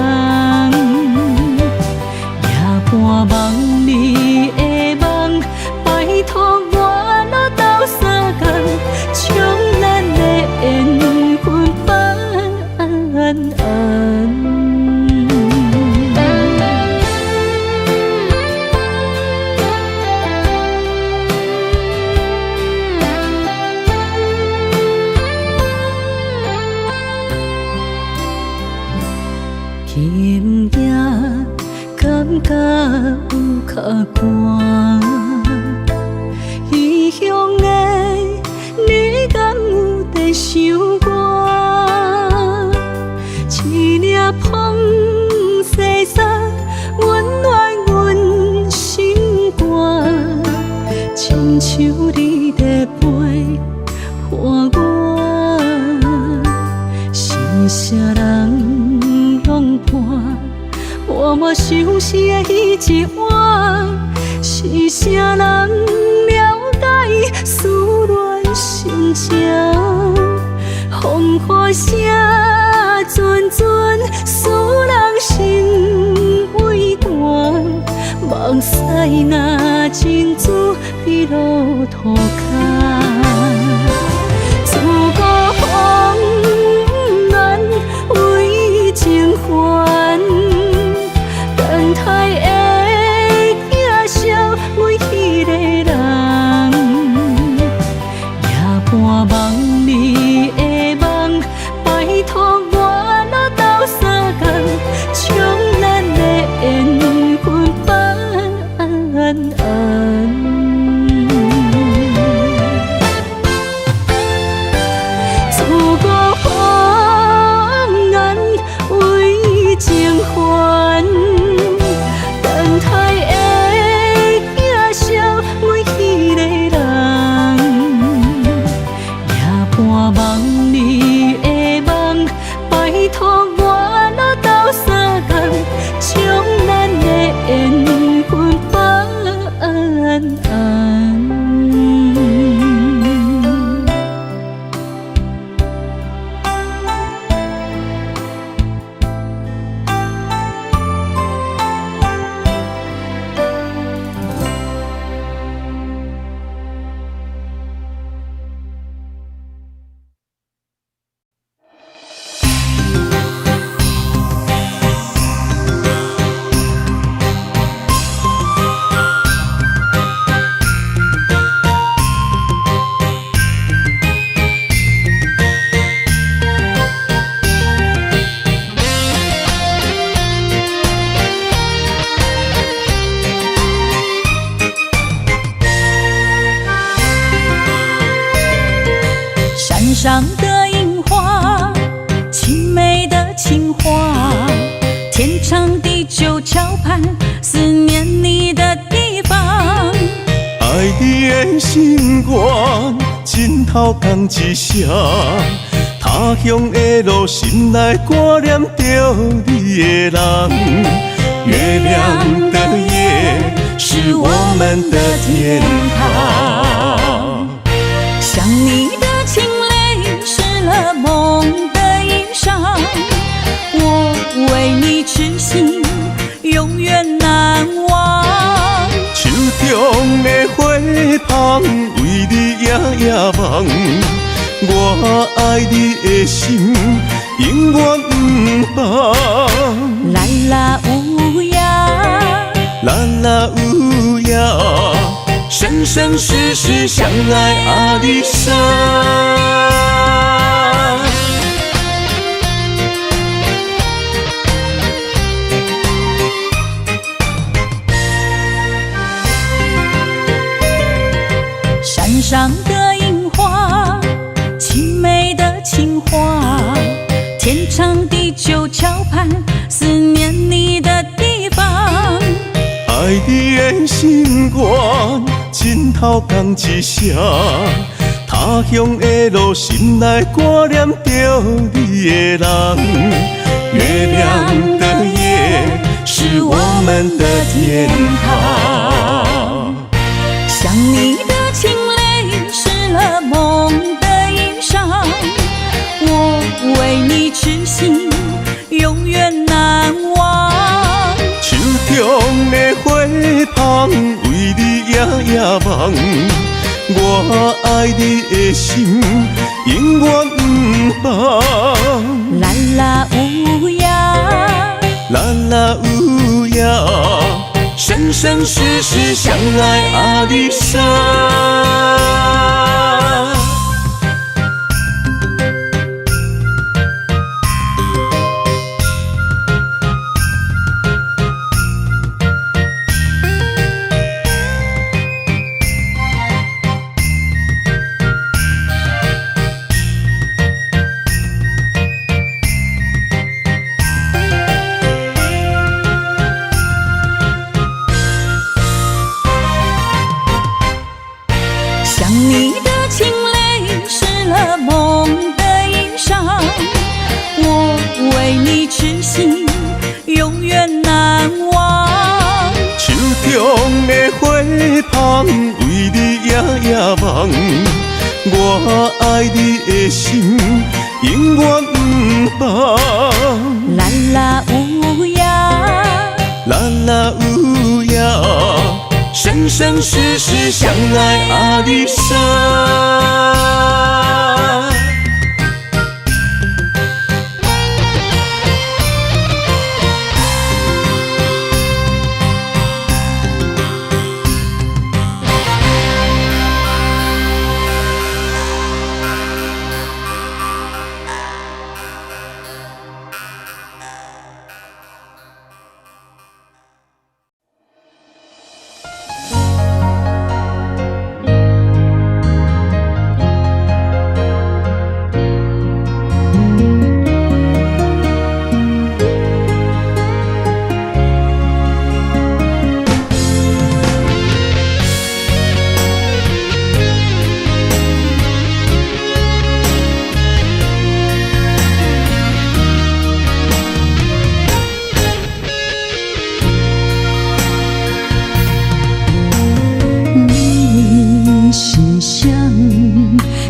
夜半梦里的梦，拜托我落斗相共，将咱的缘分办安。今夜感觉有较寒，异乡的你敢有在想我？一粒风细沙你在陪伴我，是啥人用伴？我嘛想是会彼一晚，是啥人了解思恋心情？风雨声阵阵，使人心畏寒。目屎若珍珠滴落涂骹，自古红颜为情还。等待的镜笑，阮迄个人，夜半梦里的梦，拜托我若斗相共，将咱的缘分放安。自古红颜为情还。等待的镜笑，阮迄个人，夜半梦里的梦，拜托我若斗相共，将咱的缘分放安。山上的樱花，青梅的情话，天长地久桥畔，思念你的地方。爱你的心愿，枕头共一声。他乡的路，心内挂念着你的人。月亮的夜，是我们的天堂。想你的情泪湿了梦的衣裳，我为你痴心，永远难忘。手中的花香，为你夜夜梦。我爱你的心，永远不放。啦啦乌鸦，啦啦乌鸦，生生世世相爱阿里山。山上的樱花，青梅的情话，天长地久桥畔，思念你的地方。爱你的心愿，枕头共一声。他乡的路，心内挂念着你的人。月亮的夜，是我们的天堂。想你的情泪湿了梦的衣裳，我为你痴心，永远难忘。手中的花香，为你夜夜梦。我爱你的心，永远不放。啦啦乌鸦，啦啦乌鸦，生生世世相爱阿里山。想为你夜夜梦，我爱你的心永远不放。啦啦有呀，啦啦有呀，生生世世相爱阿里山。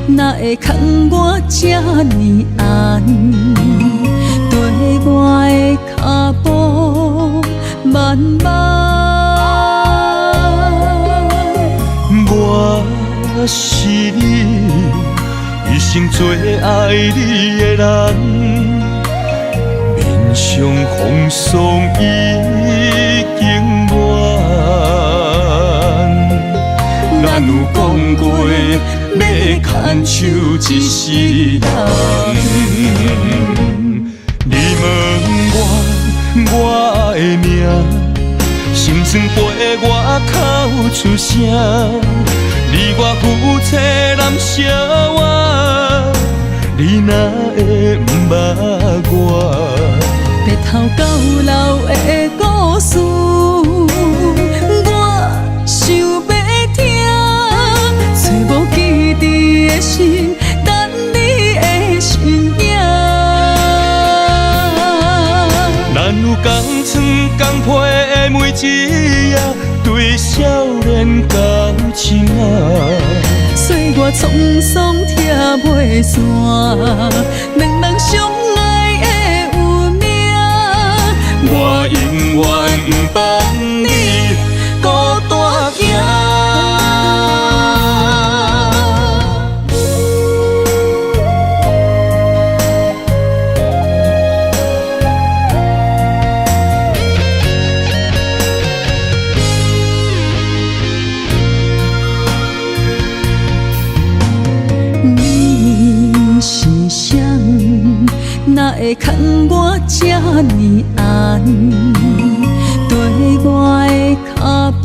哪会牵我这呢暗？对我的脚步慢慢。我是你一生最爱你的人，面上风霜已经乱。咱有讲过。要牵手一世人，你问我的名，心酸陪我口出声。你我夫妻难相活，你哪会不捌我？白头到老的故事，我想要听。找无记忆的心，等你的身影。咱有同床共被的每一夜，对少年交情啊。岁月沧桑拆袂散，两人相爱的有命。我永远不放你孤单行。哪会牵我这呢暗？对我的脚步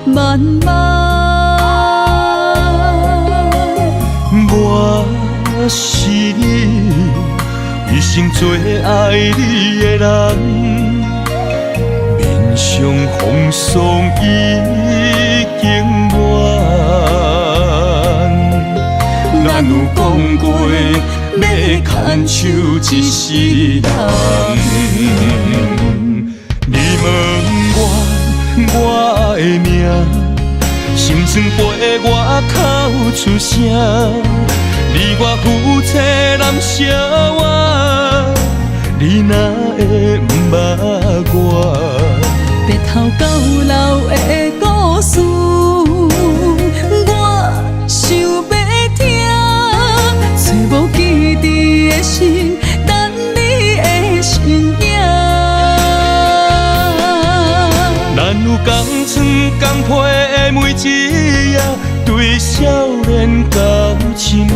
慢慢。我是你一生最爱你的人，面上风霜已经乱。咱有讲过。要牵手一世人，你问我的名，心酸陪我口出声。你我夫妻难相活，你哪会不捌我？白头到老的故事，我想要听。找无记忆的心，等你的身影。咱有同床共被的每一夜，对少年交情啊。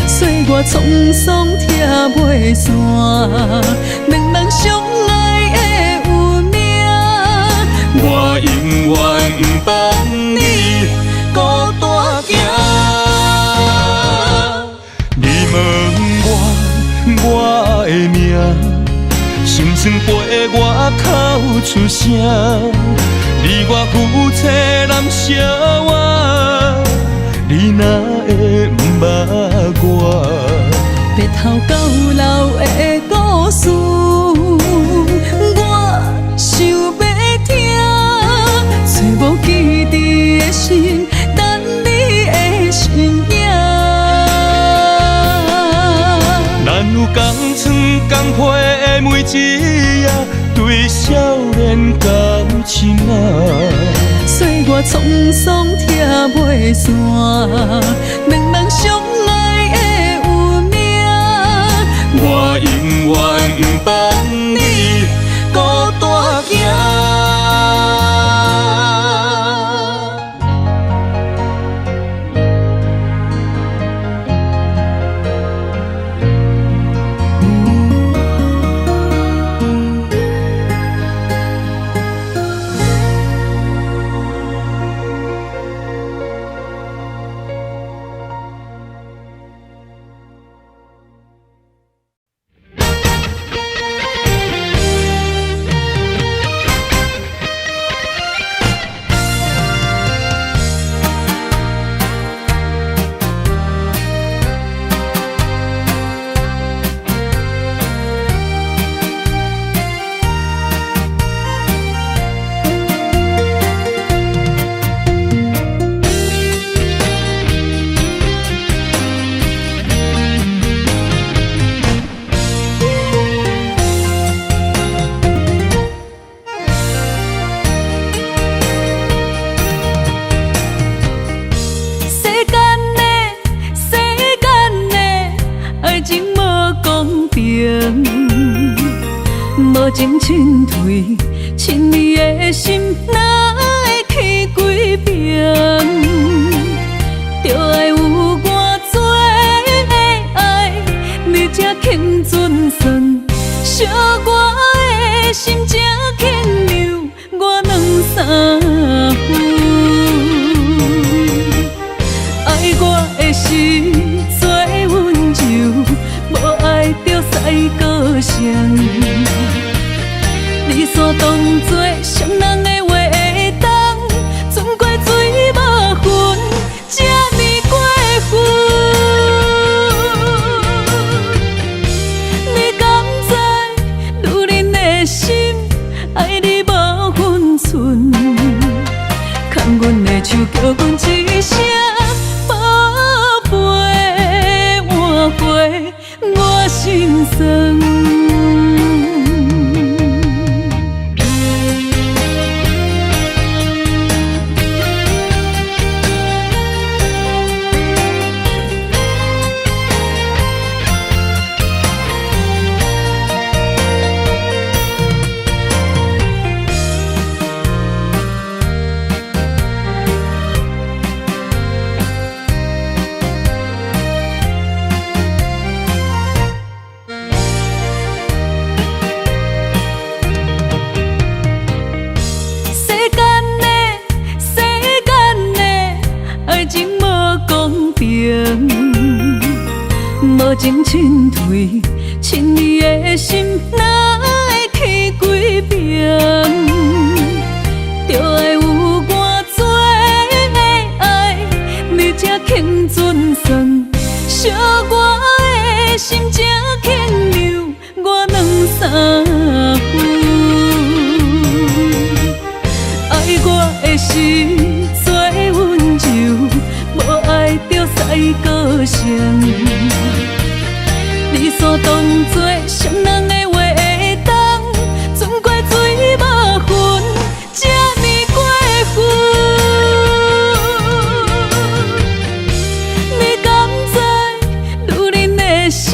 岁月沧桑拆袂散，两人相爱的有命。我永远不放你孤单行。我的名，心酸陪我口出声。你我夫妻难相活，你哪会不捌我？白头到老的故事，我想要听。找无记同床共被的每一夜，对少年感情啊。岁月沧桑拆袂散，两人相爱的有命。我永远不放你孤单行。无情劝退，亲你的心哪会去几遍？就爱有我做的爱，你才肯准算。惜我的心才肯留我两三分。爱我的心做温柔，无爱着使高声。你煞当作伤人的话会当，船过水无痕，这呢过分。你敢知女人的心爱你无分寸？牵阮的手叫阮一声宝贝，换回我心酸。无情劝退，亲你的心哪会去几遍？就爱有我做的爱，你才肯准算。惜我的心才肯留我两三分。爱我的心做温柔，无爱着使高声。你煞当作伤人的话会当，船过水无痕，这呢过分。你敢知女人的心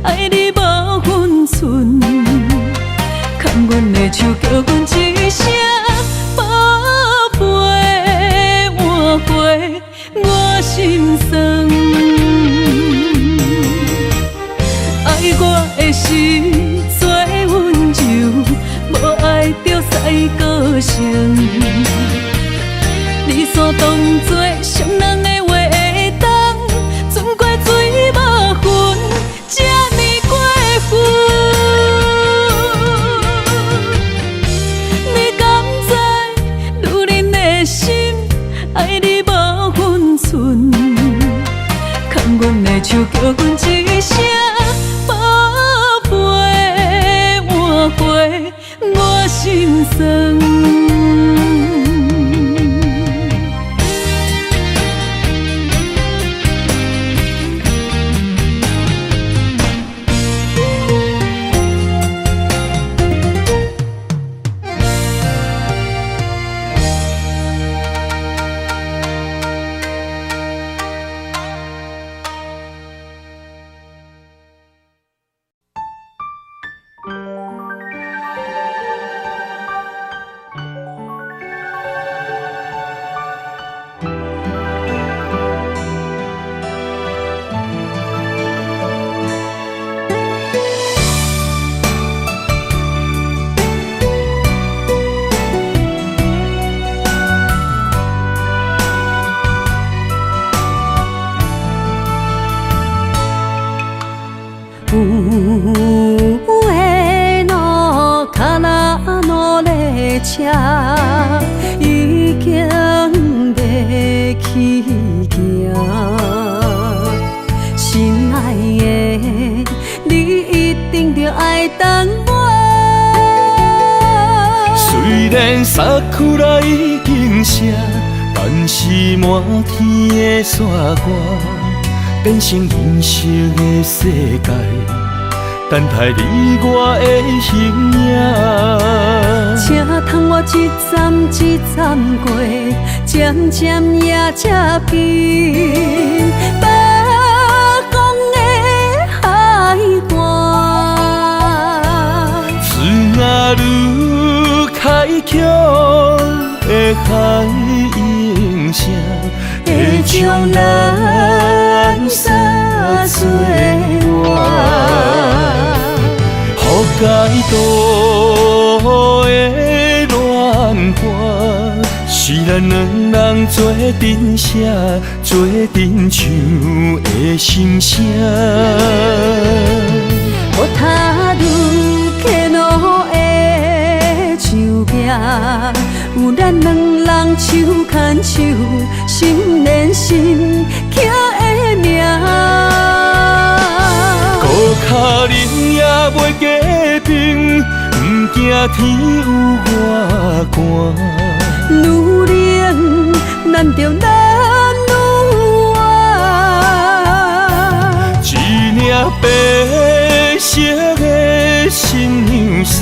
爱你无分寸？牵阮的手叫阮一声宝贝，换回我心酸。爱我的心做温柔，无爱着使高声。你煞当作伤人的话会当，船过水无痕，这呢过分。你敢知女人的心爱你无分寸？牵阮的手叫阮一声宝贝，换回我心酸。有的路脚拉努力车，已经要起行。心爱的，你一定着爱等我。虽然衫裤内已经湿，但是满天的雪花变成人生的世界，等待你我的形影。请通我一站一站过，渐渐也才近。北港的海岸，水啊愈开阔的海音声，会将咱撒做伴。予解渡的乱花，是咱两人做阵写，做阵唱的心声。我踏入客路的树壁，有咱两人手牵手，心连心刻的名。孤脚忍也袂加冰，不惊天有外寒。愈冷，咱着咱愈爱。一领白色的新娘衫，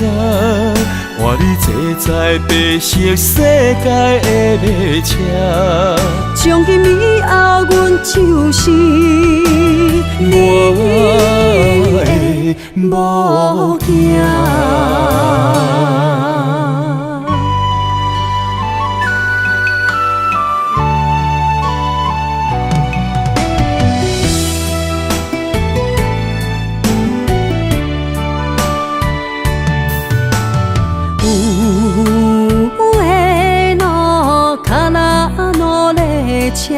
换你坐在白色世界的马车。从今以后，阮就是我的某囝。车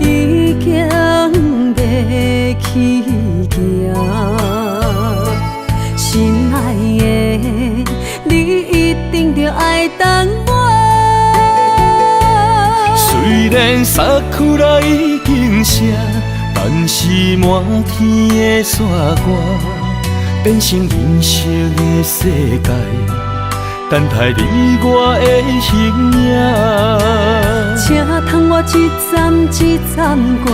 已经要起行，心爱的，你一定着爱等我。虽然衫裤内已经湿，但是满天的雪花变成人生的世界，等待你我的形影。请通我一站一站过，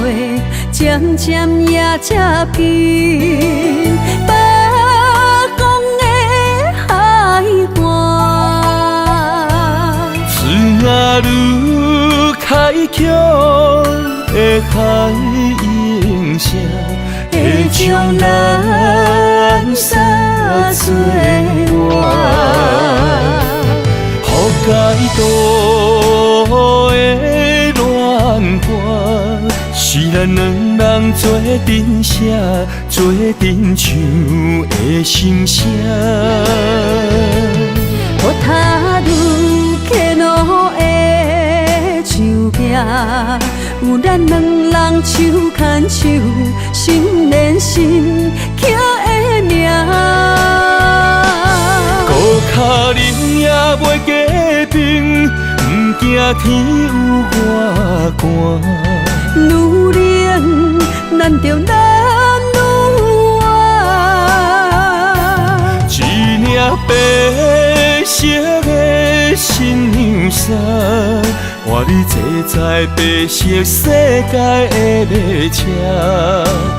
渐渐也才近。北港的海岸，水啊愈开阔的海音声，会将咱撒做伴。予解渡的乱花，是咱两人做阵写，做阵唱的心声。我踏入客路的树壁，有咱两人手牵手，心连心刻的名。孤脚忍也袂加冰，不惊天有外寒。愈冷，咱着咱愈爱。一领白色的新娘衫，换你坐在白色世界的马车。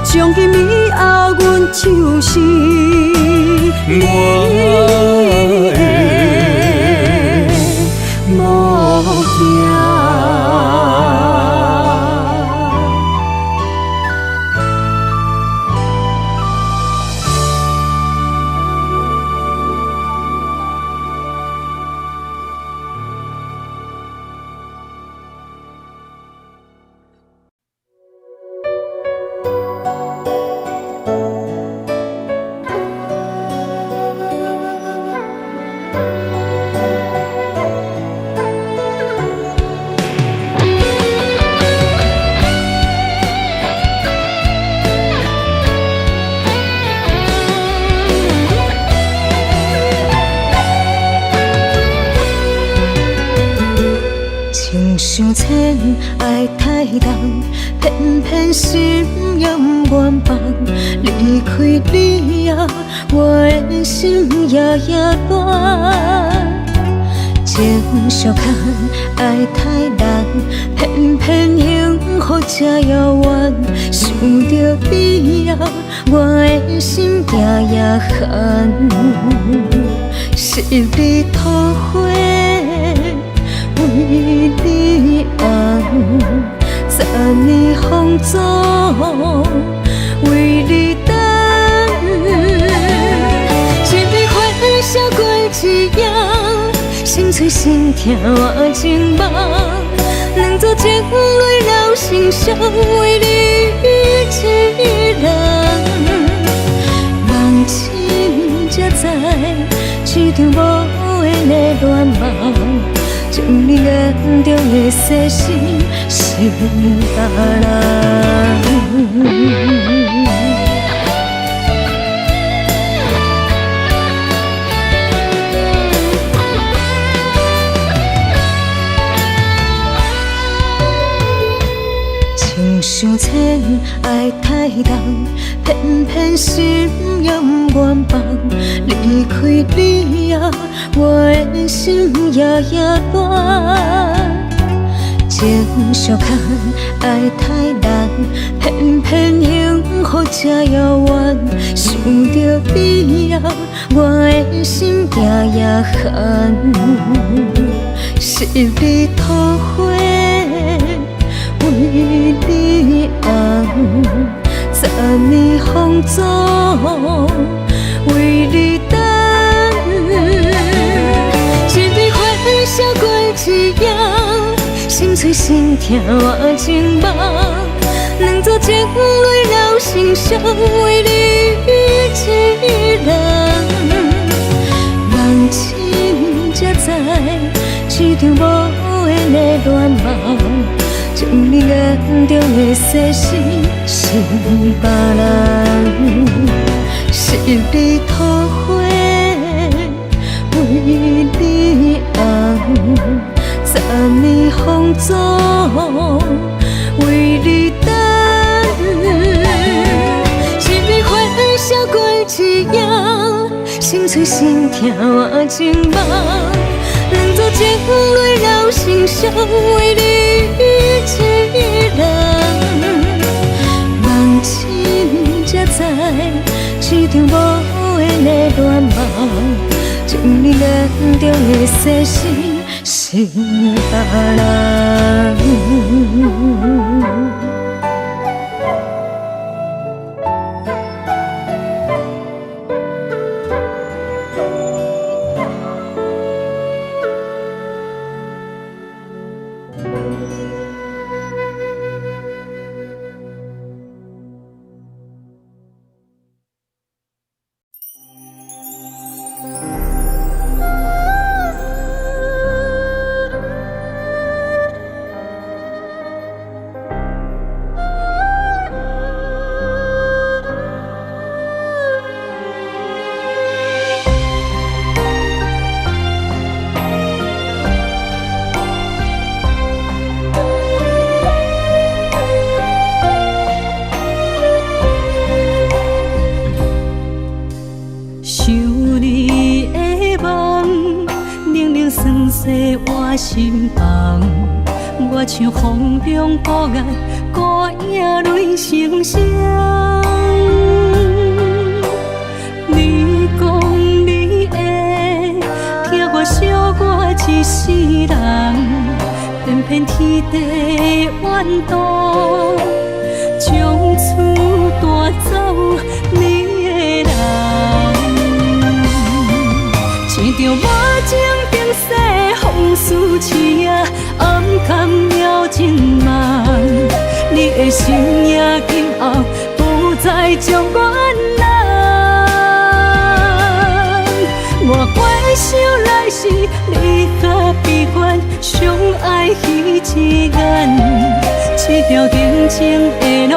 从今以后，阮就是我的某囝。太重，偏偏心永远放。离开你后，我的心夜夜乱。情伤空，爱太重，偏偏幸福这遥远。想着你后，我的心夜夜寒。是你土花，为你红，3年风阻，为你等。一笔花笑过一夜。心碎心痛我情梦，两座情泪流成伤，为你一人。梦醒才知，一场无缘的恋梦，将你眼中的世事成别人。情伤浅，爱太重，偏偏心永远放。离开你后，我的心夜夜乱。情伤空，爱太重，偏偏幸福这遥远。想着你后，我的心夜夜寒。是你土花。为你红，3年风阻，为你等。一笔花笑过一夜，心碎心痛我情梦，两座情泪流成伤，为你一人。梦醒才知，一场无缘的恋梦。将你眼中的世事成别人，是你土花，为你红，3年风阻，为你等。一笔花笑过一夜，心碎心痛我情梦，两座情泪流成伤，为你。一人梦醒才知，一场无缘的恋梦，将你眼中的世事成别人。心房，我像风中孤雁，孤影泪成双。你讲你会听我惜我一世人，偏偏天地怨妒，将厝带走你的人。一场无情冰雪风雨刺啊，暗藏了情梦。你的心也今后不再将我人。我怪想来时，你甲悲欢相爱彼一眼，这条定情的路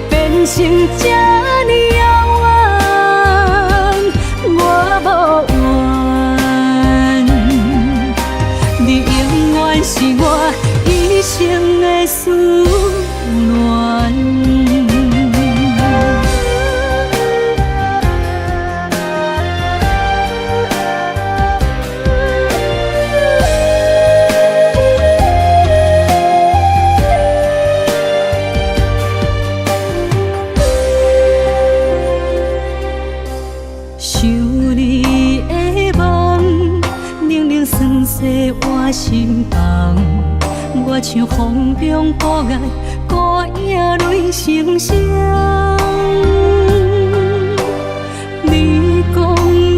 变成这呢遥远，我无怨。你永远是我一生的思心房，我像风中孤雁，孤影泪成双。你讲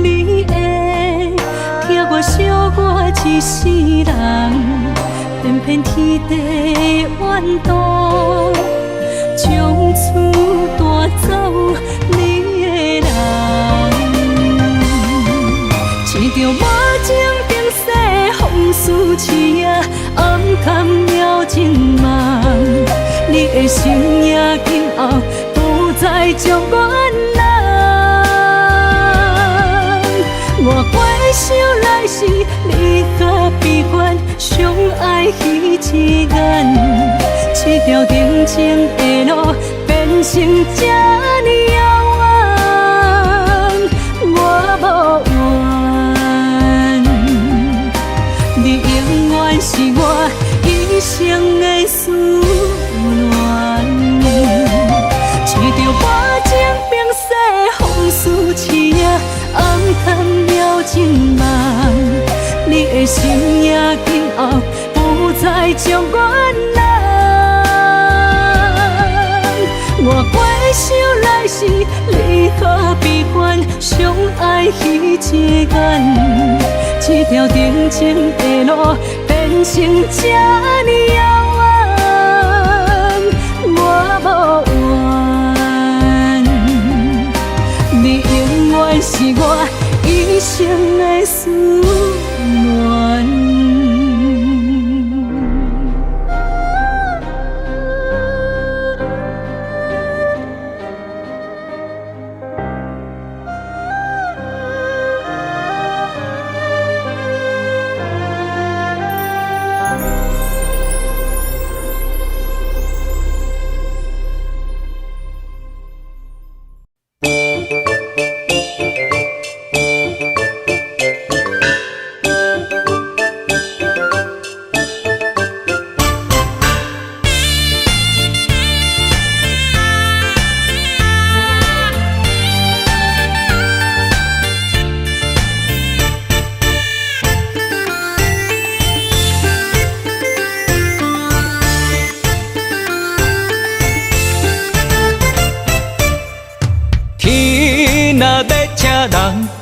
你会听我惜我一世人，偏偏天地怨妒，从此带走你的人。一条无情冰雪风似刺啊，暗藏了情梦。你的心也今后不再将阮我回想来时，你甲悲欢相爱彼一眼，这条定情的路变成这呢遥远，我无怨。你永远是我一生的思念，一条无情冰雪风似刺啊，暗藏了情梦。你的心也今后不再将阮我回想来时，你和悲欢相爱彼一眼，这条定情的路变成这呢遥远，我无怨。你永远是我一生的思念。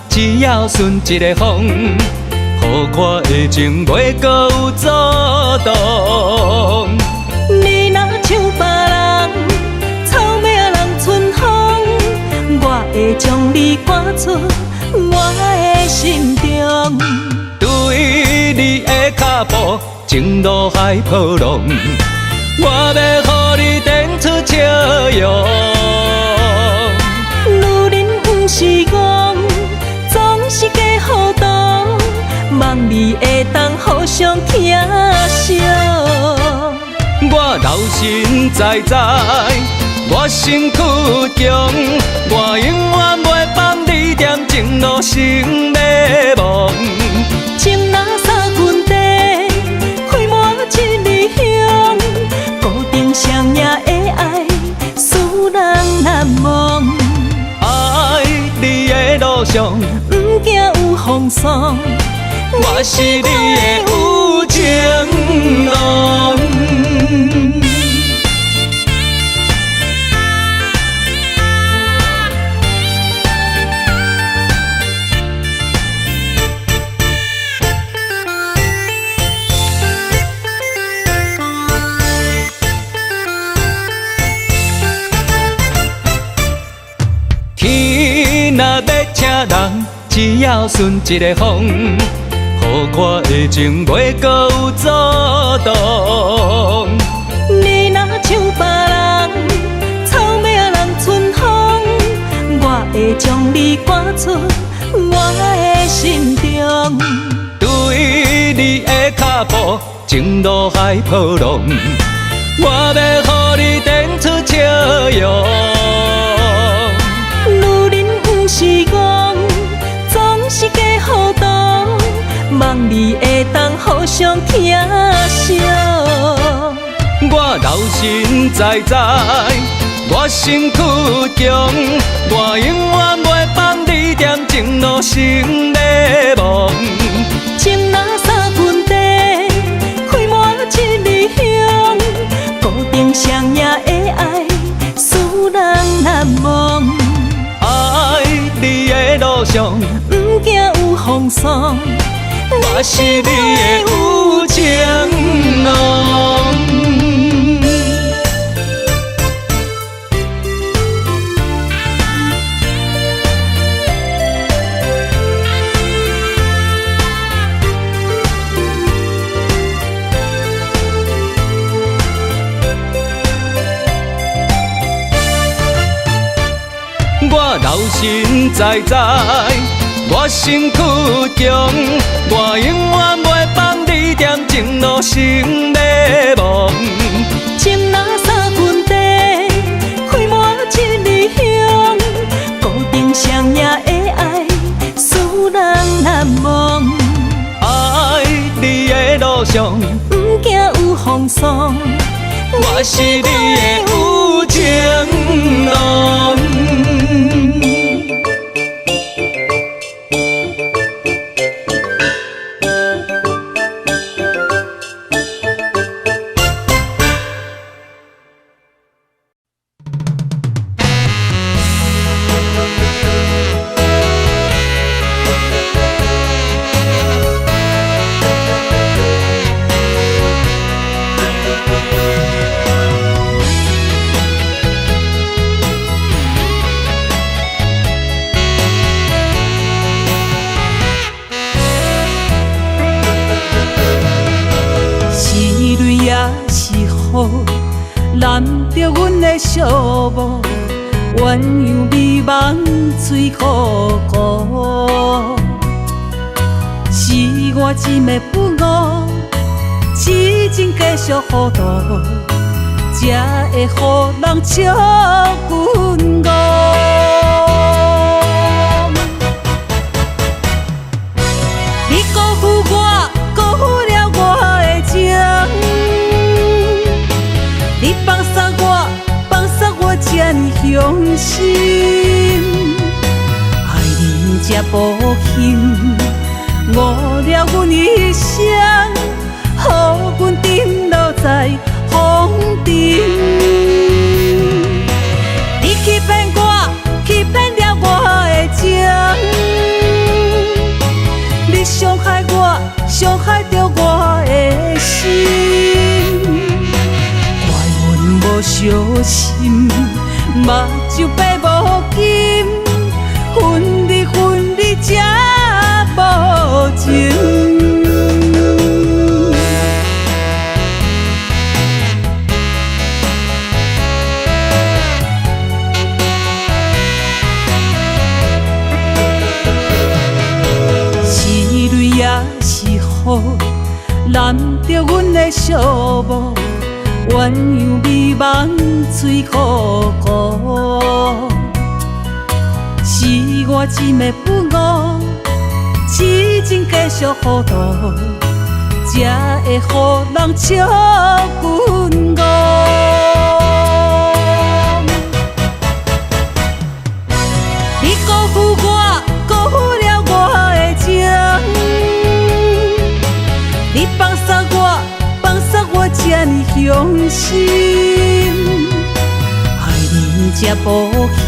只要顺一个风，予我的情袂搁有阻挡。你若像别人，草命人春风，我会将你赶出我的心中。对你的脚步，情路海波浪，我要予你展出笑容。女人不是戆，总是假糊涂，望你会当互相疼惜。我留心在在，我身躯强，我永远袂放你踮情路成迷惘。情若三分地，开满一里香，固定双夜的爱，使人难忘。爱你的路上，不惊有风霜，我是你的有情郎。天若要请人，只要顺一个风，予我的情袂搁有阻挡。你若像别人，草命人春风，我会将你赶出我的心中。对你的脚步，情路海波浪，我要予你展出笑容。女人不是戆，总是假糊涂，望你会当互相疼惜。我留心在在，我身躯强，我永远袂放你踮情路成迷惘。情若三分地，路上，不惊有风霜。我是你的有情郎。我老实在在，我身躯重，我永远袂放你踮情路成迷梦。情若三分地，开满一里香，固定双赢的爱，使人难忘。爱你的路上，不惊有风霜。我是你的有情郎。难得阮的寂寞，鸳鸯美梦水洘洘。是我真的不误，痴情继续糊涂，才会予人笑阮误。你辜负我，辜负了我的情。你放杀我，放杀我这呢伤心，爱你这无幸，误了阮一生，予阮沉落在风尘。你欺骗我，欺骗了我的情，你伤害我，伤害着我的心。无小心，目睭白无金，分离分离才无情。是泪也是雨，难得阮的寂寞。鸳鸯美梦水洘洘，是我真的不误，痴情继续糊涂，才会予人笑阮误。你辜负我，辜负了我的情，你放杀我，放杀我这呢伤心，爱你这无幸，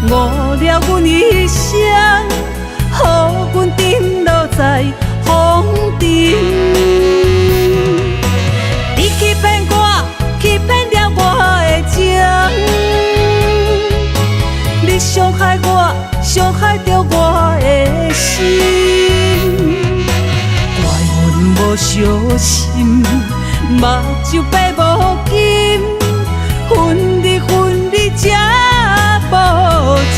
误了阮一生，予阮沉落在风尘。你欺骗我，欺骗了我的情，你伤害我，伤害着我的心。无小心，目睭白无金，分离分离才无情。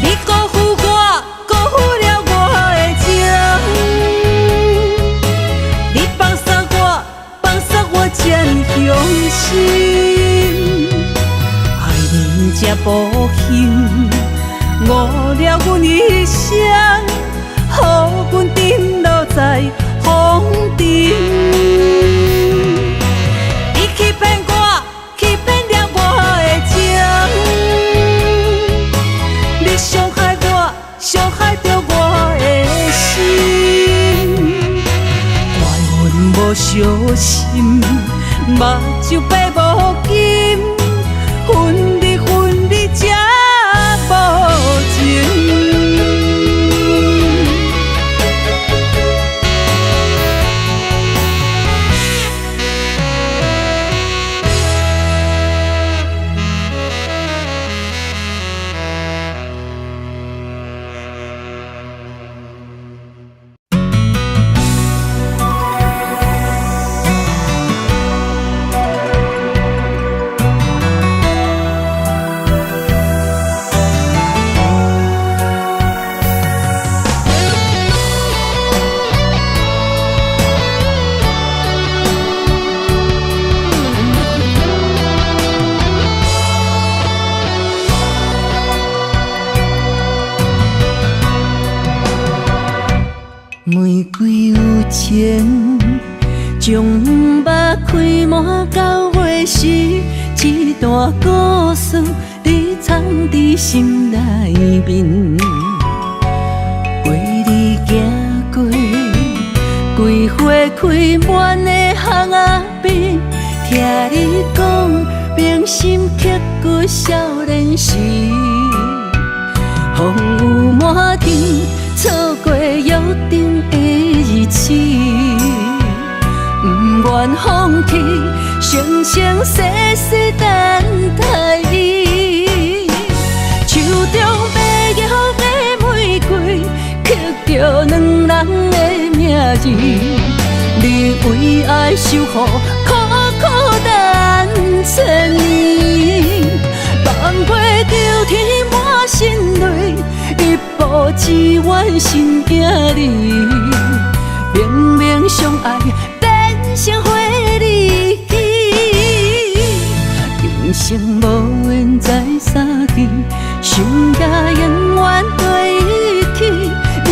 你辜负我，辜负了我的情，你放杀我，放杀我这呢伤心，爱你这无幸。误了阮一生，予阮沉落在风尘。你欺骗我，欺骗了我的情，你伤害我，伤害着我的心。怪阮无小心，目睭白无金，分离分离才无情。玫瑰有情，将目开满到尾时，一段故事你藏伫心内面。陪你行过桂花开满的巷仔边，听你讲铭心刻骨少年时，风雨满天。错过约定的日子，不愿放弃，生生世世等待你。手中白玉的玫瑰，刻着两人的名字。你为爱守护，苦苦等千年，放袂着天满心泪。一步只愿心惊你，明明相爱变成花离今生无缘再相见，想也永远对起。你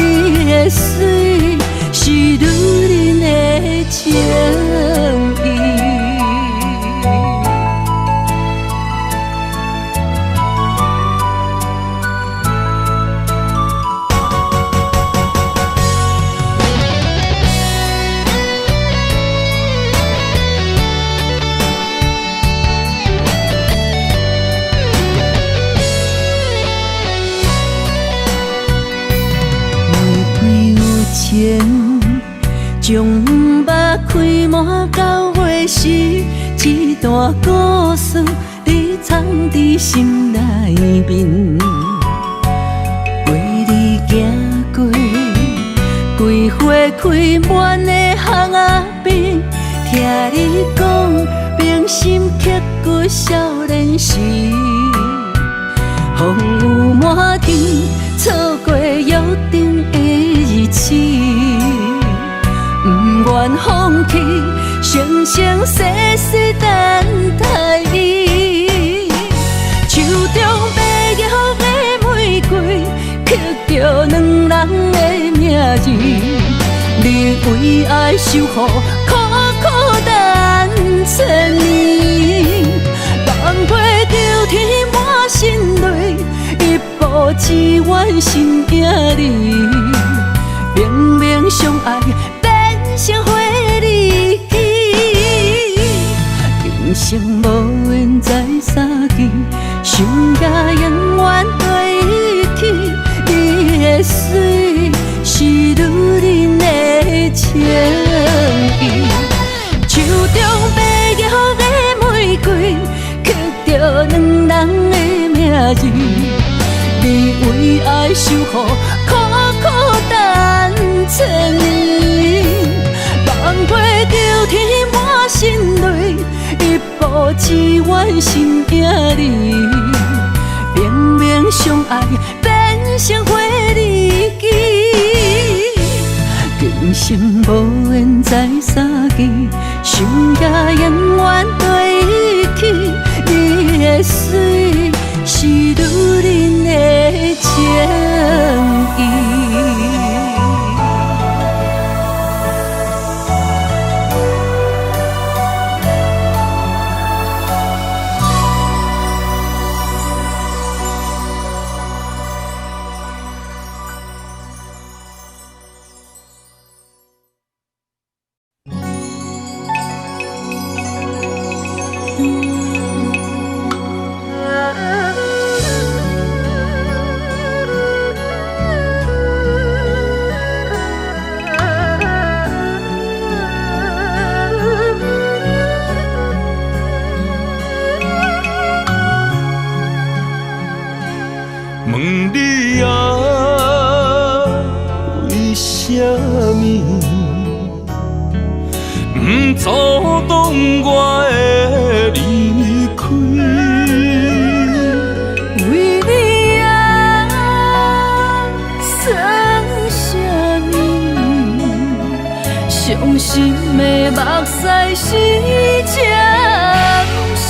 的水是女人的情意。将目开满到尾时，一段故事你藏伫心内面。陪你行过桂花开满的巷仔边，听你讲铭心刻骨少年时，风雨满天，错过约定的日子。不愿放弃，生生世世等待你。手中白玉的玫瑰，刻着两人的名字。你为爱守护，苦苦等千年，放袂着天满心泪。一步只愿心惊你，明明相爱。成花离今生无缘再相见，想也永远对起。你的水是女人的情意，手中白玉的玫瑰，刻着两人的名字。你为爱守护，苦苦等千年。放袂着天满心泪，一步只愿心惊你。明明相爱变成花离今生无缘再相见，想也永远对起。你的水是女人的情意。暂时。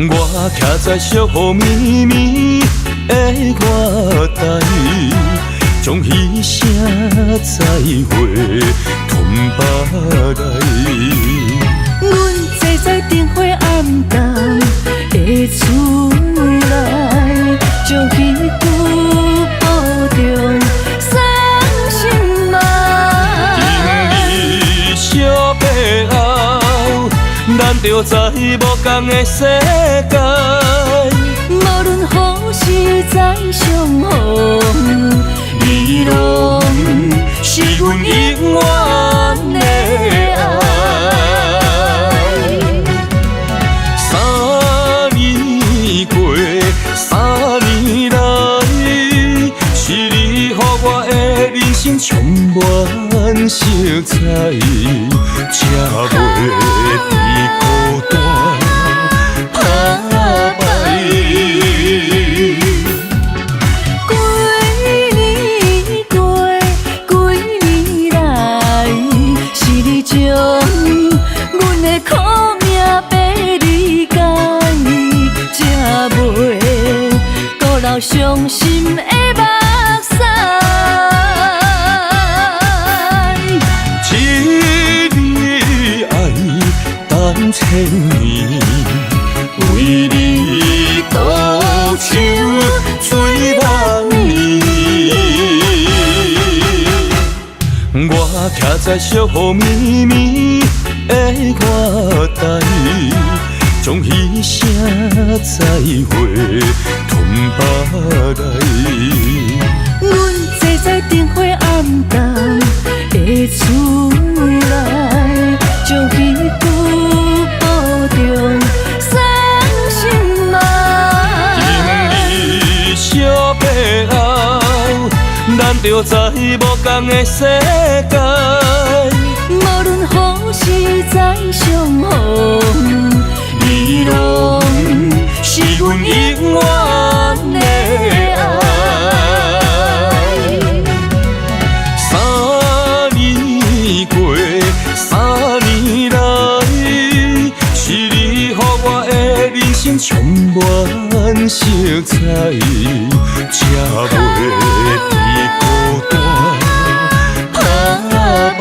我徛在小雨绵绵的月台，将彼声再会吞巴来。阮坐在灯火暗淡的厝内，将彼句保重送心爱。今日小白后，咱就在无同的世界。无论何时再相逢，你拢是阮永远的爱。3年过，3年来，是你予我的人生充满色彩，才袂伫孤单打败。几年过，几年来，是你将阮的苦命白理解，才袂孤留伤心的目屎。一日爱等千年，为你倒手水梦暝。我徛在小雨绵绵的月台，将彼声再会吞巴来。阮坐在灯火暗淡的厝内，将彼句保重送心爱。今日小白后，咱就在无同的世界。无论何时再相逢，你拢是阮永远的爱。3年过，3年来，是你予我的人生充满色彩，才袂伫孤单打败。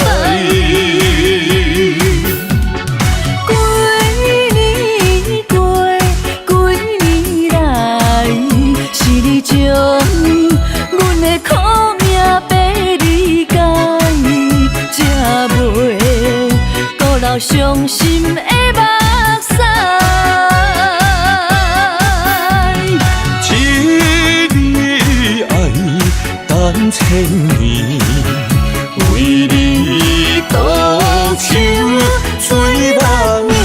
几年过，几年来，是你将阮的苦命白理解，才袂孤留伤心的目屎。一日爱等千年，为你倒手水梦暝。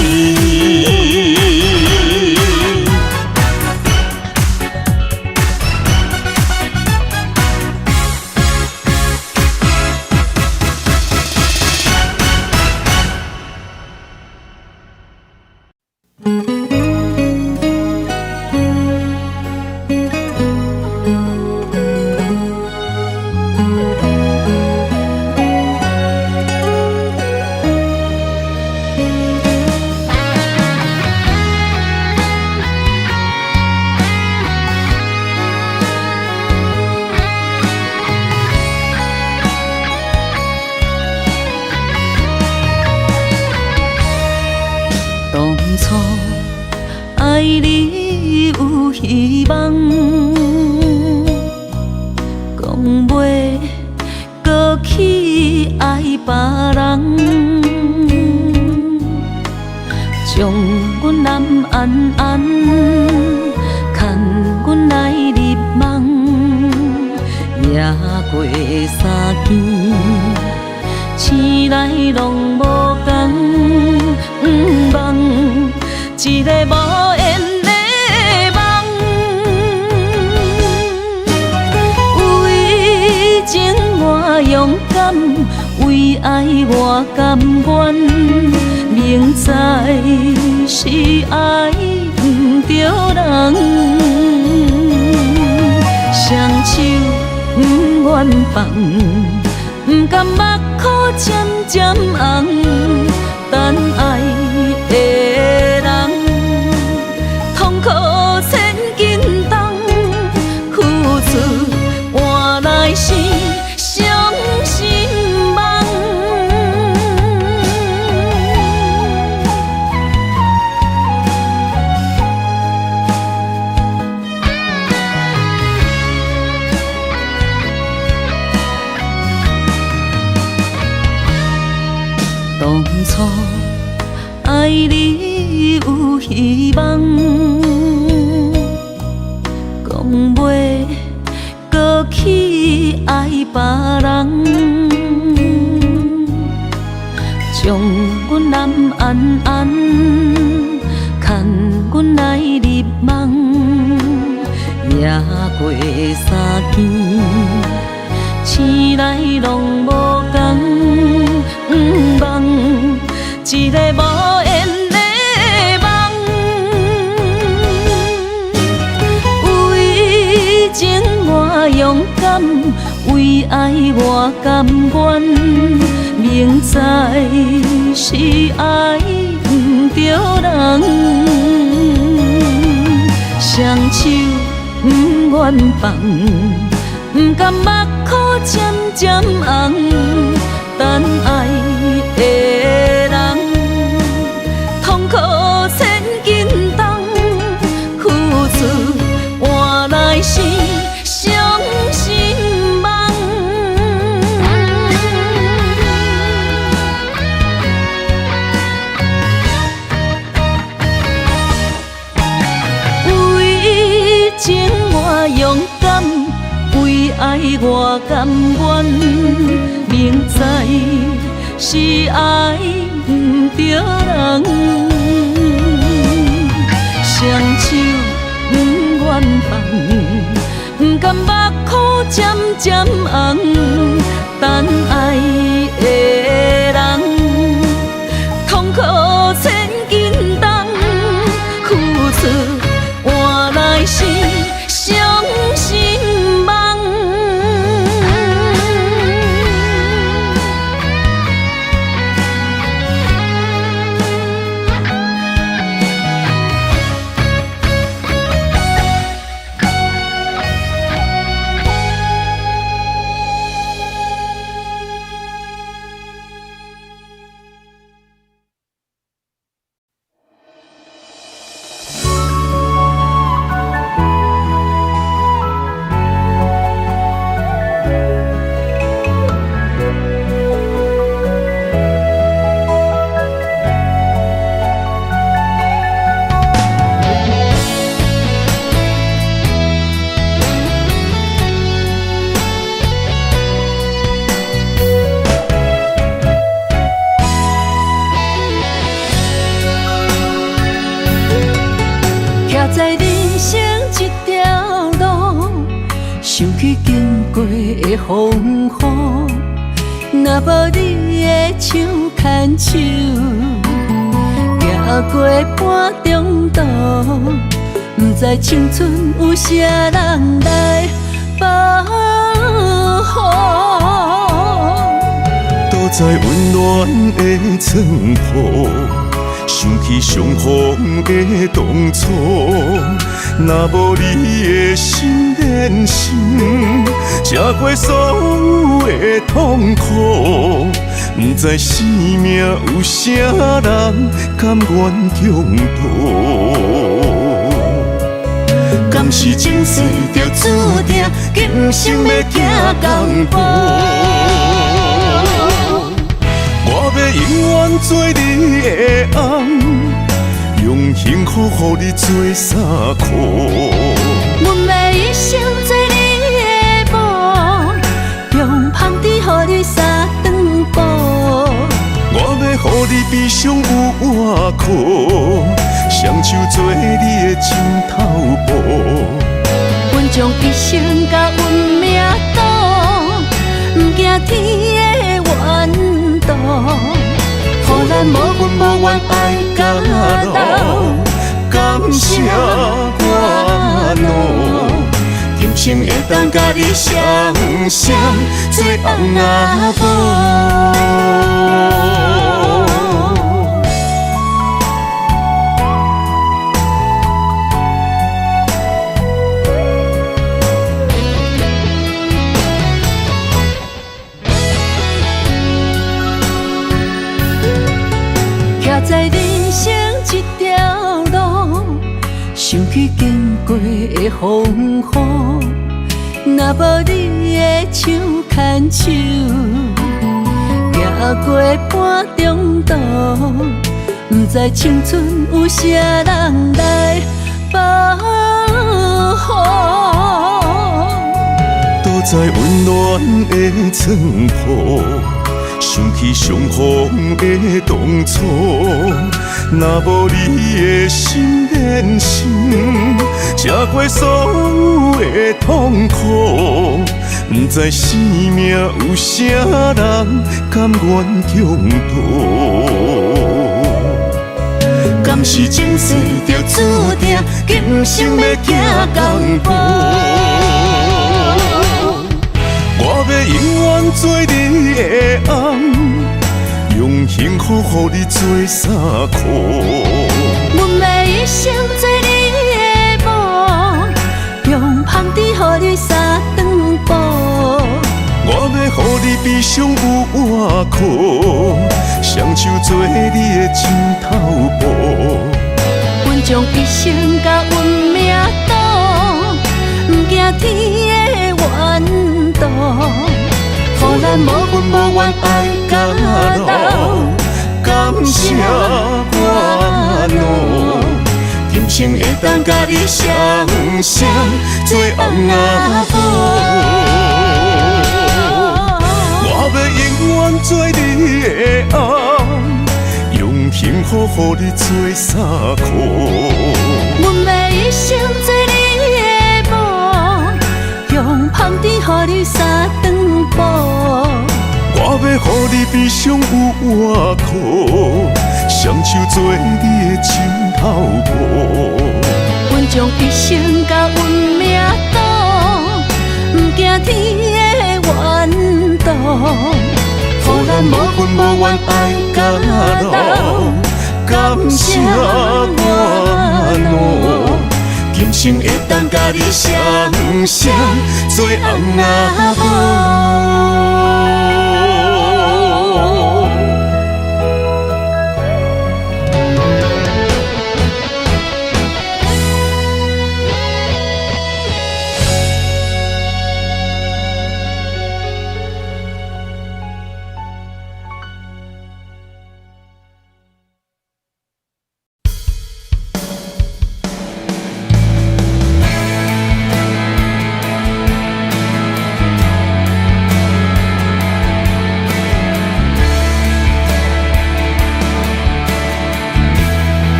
当初爱你有希望，讲袂搁去爱别人，将阮难安安，牵阮来入梦，夜过三更，醒来拢无同。梦，一个无缘的梦，为情我勇敢，为爱我甘愿，明知是爱不着人，双手不愿放，不甘目眶渐渐红，等爱的人，痛苦千斤重，付出换来是伤心梦。当初爱你有希望，讲袂搁去爱别人，将阮难安安，牵阮来入梦，夜过三更，醒来拢无同。梦，一个无缘的梦，为情我勇敢，为爱我甘愿，明知是爱不着人，双手不愿放，不甘目眶渐渐红。等爱的人，痛苦千斤重，付出换来是伤心梦。为情我勇敢，为爱我甘愿。明知是爱不着人，双手不愿放，不甘目眶渐渐红，等爱的人，痛苦千斤重，付出换来是伤心梦。在人生这条路，想起经过的风雨，若无你的手牵手，行过半中途，不知青春有啥人来保护。躲在温暖的床铺。想起相逢的当初，若无你的心连心，吃过所有的痛苦，不知生命有啥人甘愿中途。敢是前世就注定，今生要行同步。我要永远做你的翁，用幸福予你做衫裤。阮要一生做你的某，用香甜予你三顿补。我要予你悲伤有外裤，双手做你的枕头布。阮将一生甲运命赌，不惊天的缘。度，予咱无份无怨爱甲老，感谢我努。今生会当甲你双双做翁仔某。徛在人生这条路，想起经过的风雨，若无你的手牵手，行过半中途，不知青春有啥人来保护。躲在温暖的床铺，想起相逢的当初，若无你的心连心，吃过所有的痛苦，不知生命有啥人甘愿共度。敢是前世就注定，今生要行共步。我要永远做你的翁，用幸福予你做衫裤。阮要一生做你的某，用香甜予你三顿补。我要予你悲伤有外裤，双手做你的枕头布。阮将一生甲运命赌，不惊天的怨妒，予咱无份无怨爱甲老，感谢我努。今生会当甲你双双做翁仔某。我要永远做你的翁，用幸福予你做衫裤。阮要一生做你的某，用香甜予你三顿补。我要予你悲伤有外裤，双手做你的枕头布。阮将一生甲运命赌，不惊天的怨妒，予咱无份无怨爱甲老，感谢我努。今生会当甲你双双做翁仔某。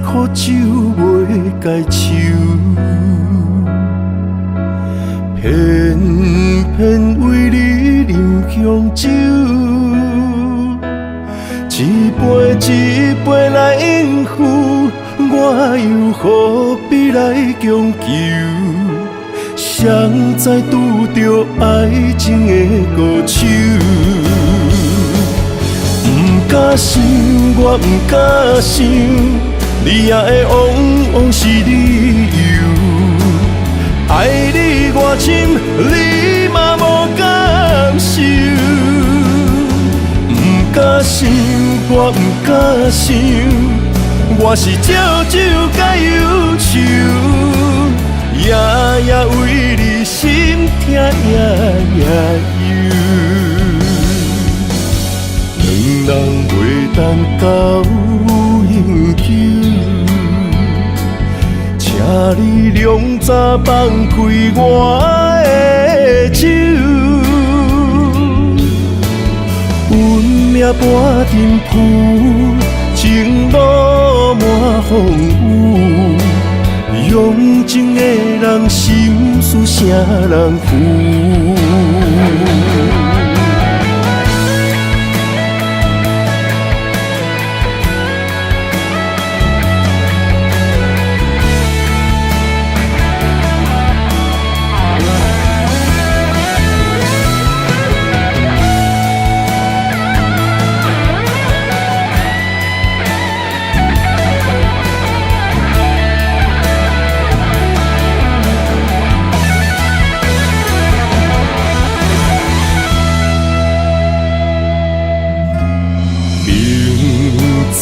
苦酒袂解愁，偏偏为你饮香酒，一杯一杯来应付，我又何必来强求？谁知拄着爱情的高手，不敢想，我不敢想。你也会往往是理由，爱你偌深，你嘛无感受。不敢想，我不敢想，我是少酒甲忧愁，夜夜为你心痛夜夜忧。两人袂当到永久。请你两早放开我的手，运命半阵负，情路满风雨，用用情的人心事啥人负？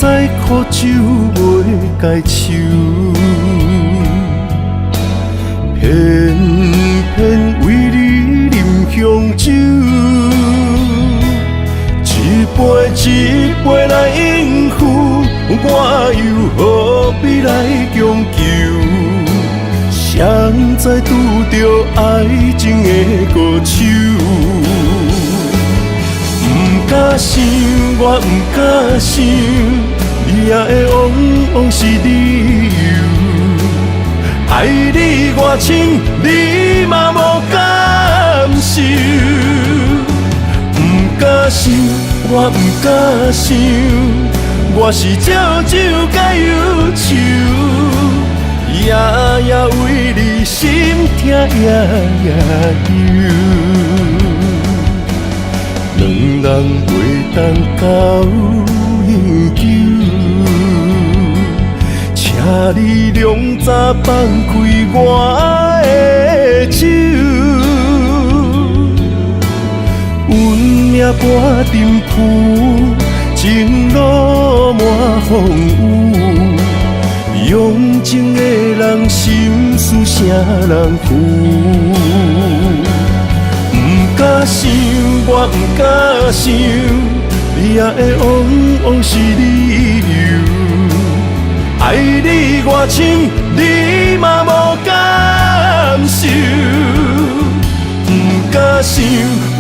在苦酒袂解愁，偏偏为你饮香酒，一杯一杯来应付，我又何必来强求？谁知拄着爱情的高手？不敢想，我不敢想，你也会往是理由。爱你偌深，你嘛无感受。不敢想，我不敢想，我是少酒解忧愁，夜夜为你心痛夜夜忧。两人袂当到永久，请你两早放开我的手，运命半沉浮，情路满风雨，用情的人心事啥人负？不敢想，我不敢想，你也会往是理由。爱你偌深，你嘛无感受。不敢想，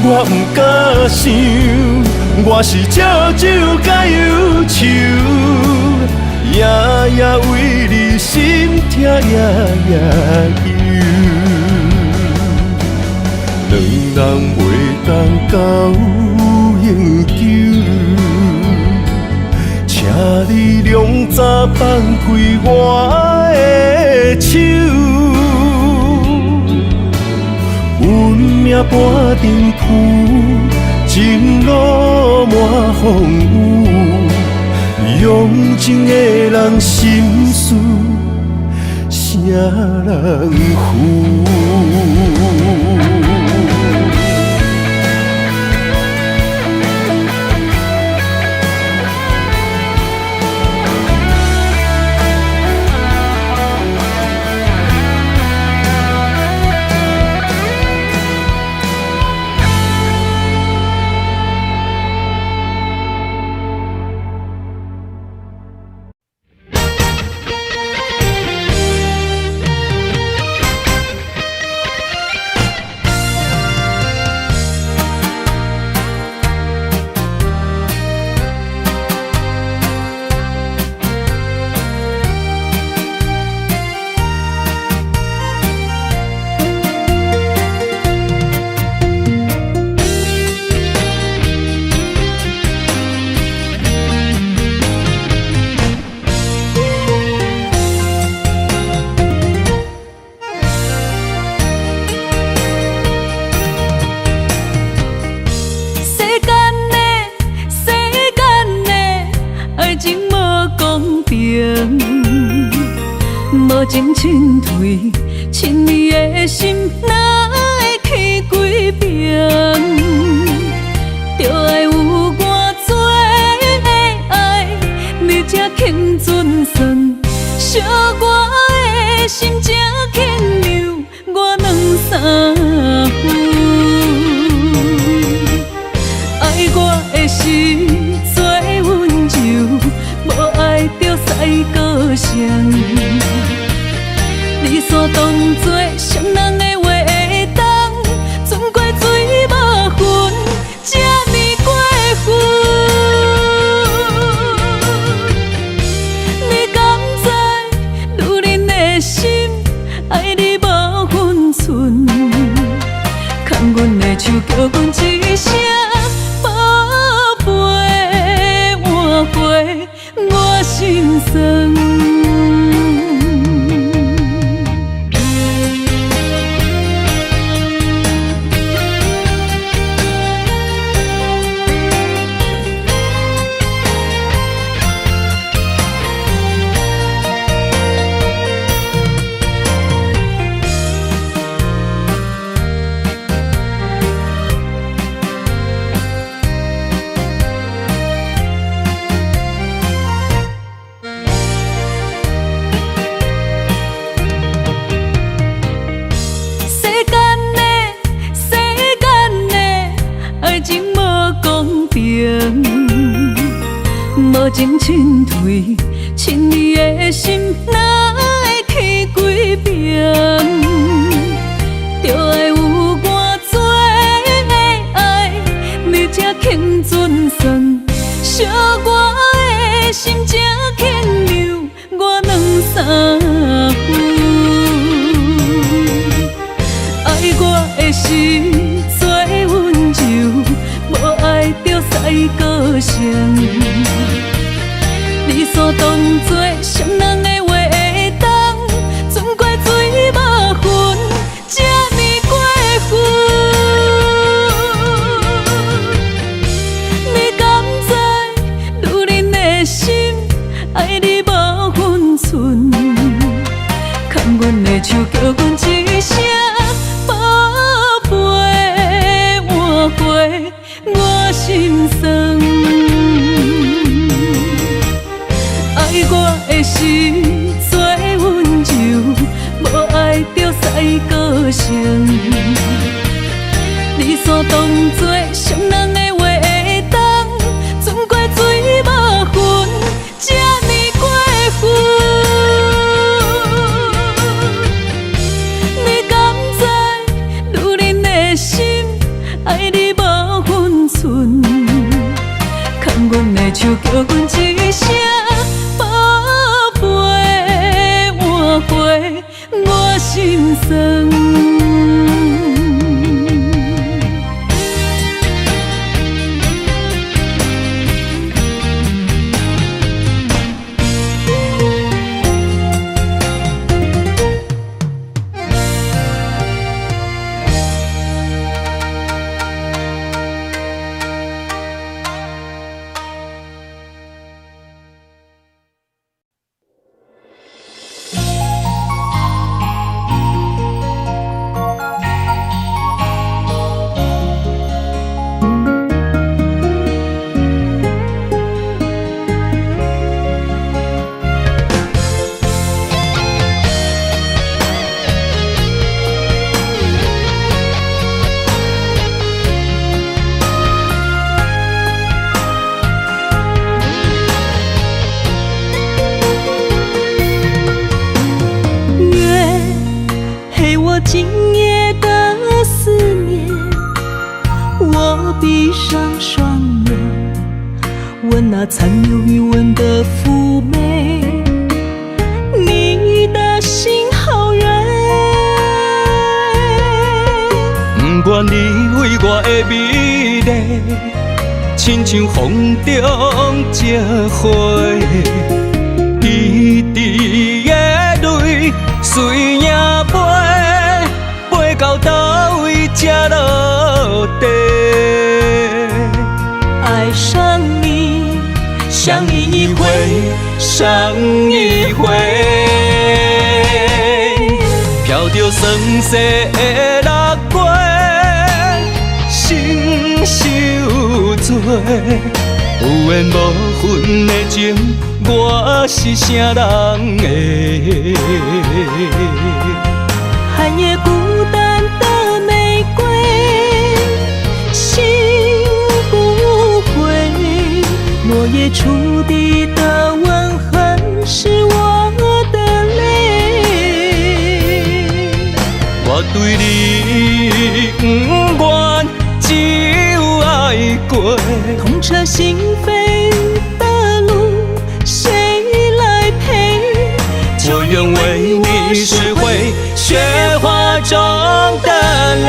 我不敢想，我是少酒解忧愁，夜夜为你心痛夜夜忧。两人袂当到永久，请你两早放开我的手，运命半沉浮，情路满风雨，用情的人心事啥人负？无情劝退，亲你的心哪会起几遍？就爱有我做的爱，你才肯准算，惜我的心才肯留我两三分。爱我的心做温柔，无爱着赛高尚。你山牵阮的手，叫阮一声宝贝，换回我心酸。无情劝退，亲你的心哪会去几遍？就爱有我做的爱，你才肯准算。惜我的心才肯留我2-3分。爱我的心做温柔，无爱着赛高声。理所当作伤人的话会当，存过水无痕，这呢过分。你敢知女人的心爱你无分寸？牵阮的手，叫阮一声宝贝，换回我心酸。爱我的心做温柔，无爱着赛高声。理所当作伤人的话会当，存过水无痕，这呢过分。你敢知女人的心爱你无分寸？牵阮的手，叫阮一声宝贝，换回我心酸。今夜的思念，我闭上双眼，闻那残留余温的妩媚，你的心好远。不愿你为我的美丽，亲像风中一花，一滴的泪随影飞。到倒位才落地？爱上你，相依一回，伤一回，飘着酸涩的落月，心受罪。有缘无分的情，我是啥人的？寒夜孤单的玫瑰，醒不回。落叶触地的吻痕，是我的泪。我对你不愿，只有爱过。痛彻心扉的路，谁来陪？我愿为你拾回雪花中的泪。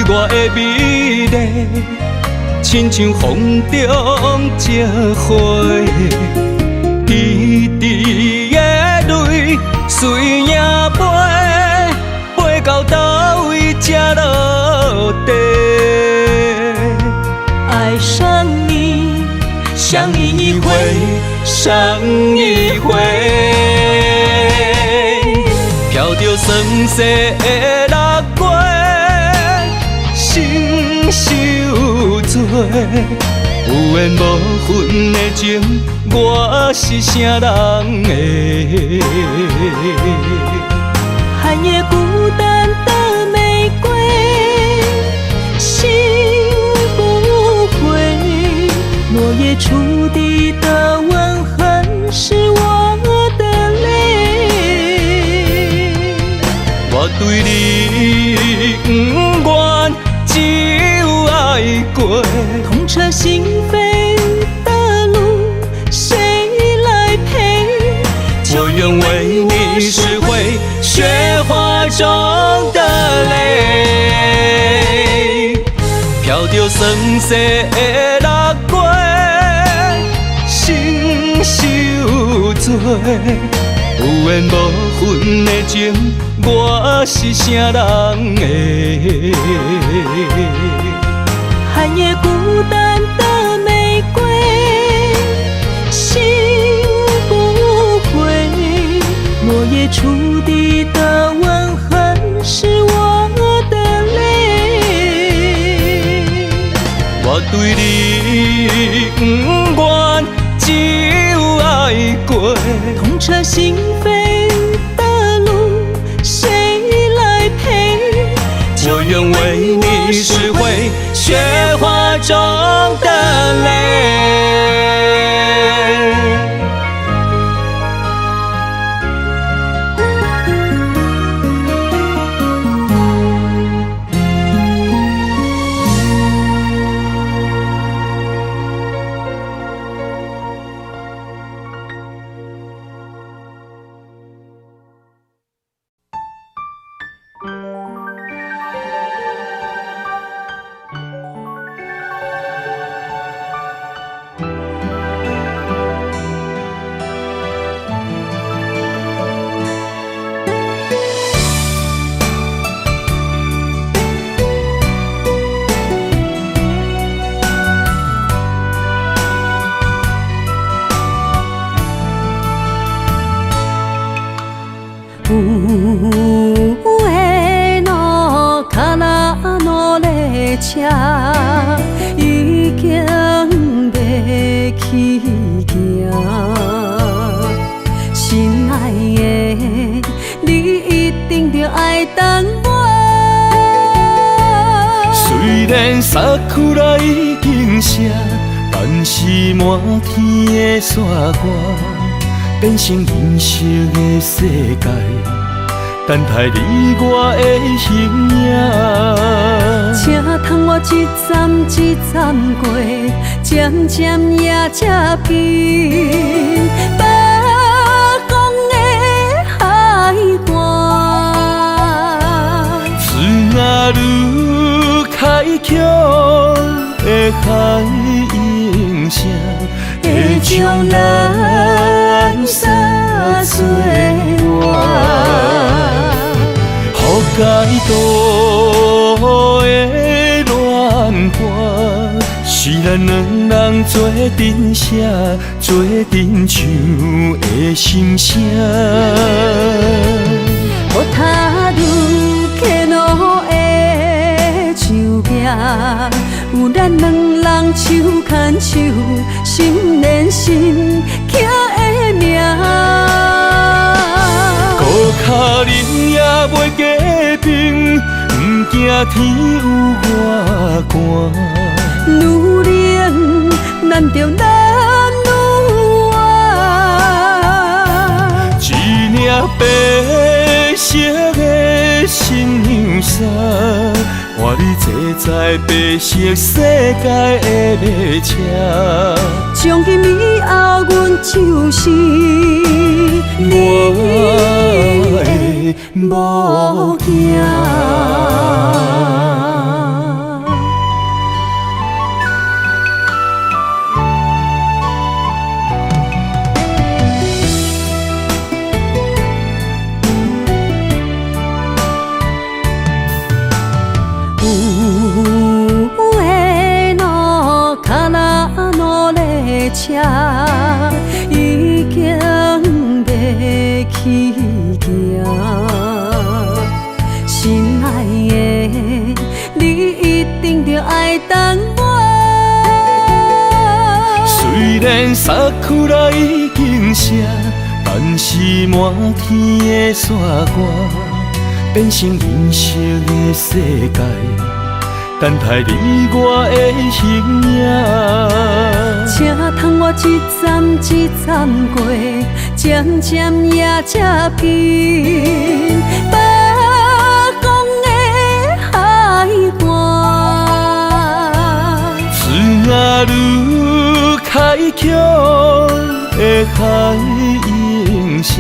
你我的美丽，亲像风中一花，滴滴的泪随影飞，飞到倒位才落地。爱上你，想你一回，想一回，飘着酸涩的六月，心受罪。有缘无分的情，我是啥人的？寒夜孤单的玫瑰，心不悔。落叶触地的吻痕，是我的泪。我对你不愿，只有爱过。痛彻心扉的路，谁来陪？我愿为你拾回雪花中的泪，飘着酸涩的六月，心受罪。有缘无分的情，我是啥人的？寒夜孤单的玫瑰，心不悔。落叶触地的吻痕，是我的泪。我对你不愿，只有爱过。痛彻心扉的路，谁来陪？我愿为你拾回雪花中的泪。上の空の列車已经要起行，心爱的，你一定着爱等我。虽然桜已经谢，但是满天的雪花变成银色的世界，等待你我的形影。请通我一站一站过，渐渐也才近北方的海岸。自那愈开阔的海音声，会将咱撒做我。予解渡的恋花，是咱两人做阵写，做阵唱的心声。雨塔愈起落的树壁，有咱两人手牵手，心连心刻的名。孤脚人也袂加冰，不惊天有外寒。愈冷，咱着难愈爱。一领白色的新娘衫，换你坐在白色世界的马车。从今以后，阮就是你的某囝。车已经要起行。心爱的，你一定着爱等我。虽然衫裤啦已经湿，但是满天的雪花变成银色的世界，等待你我的形影。请通我一站一站过，渐渐也才平。北港的海岸，水啊愈开阔的海音声，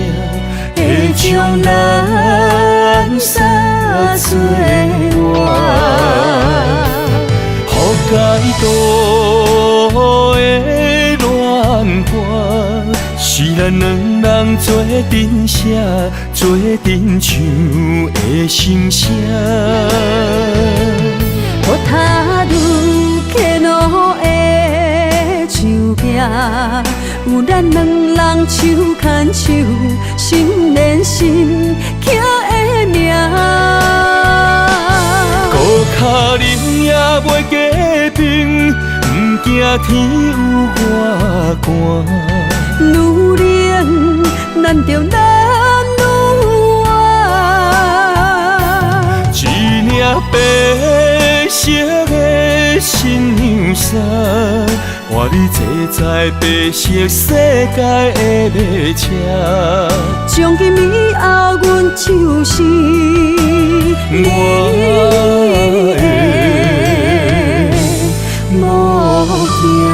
会将咱撒做伴。予解渡的恋歌，是咱两人做阵写，做阵唱的心声。我踏入客路的树壁，有咱两人手牵手，心连心刻的名。高脚忍也袂加冰，不惊天有外寒。愈冷，咱着男女爱。一领白色的新娘衫，换你坐在白色世界的马车。从今以后，阮就是你的模样。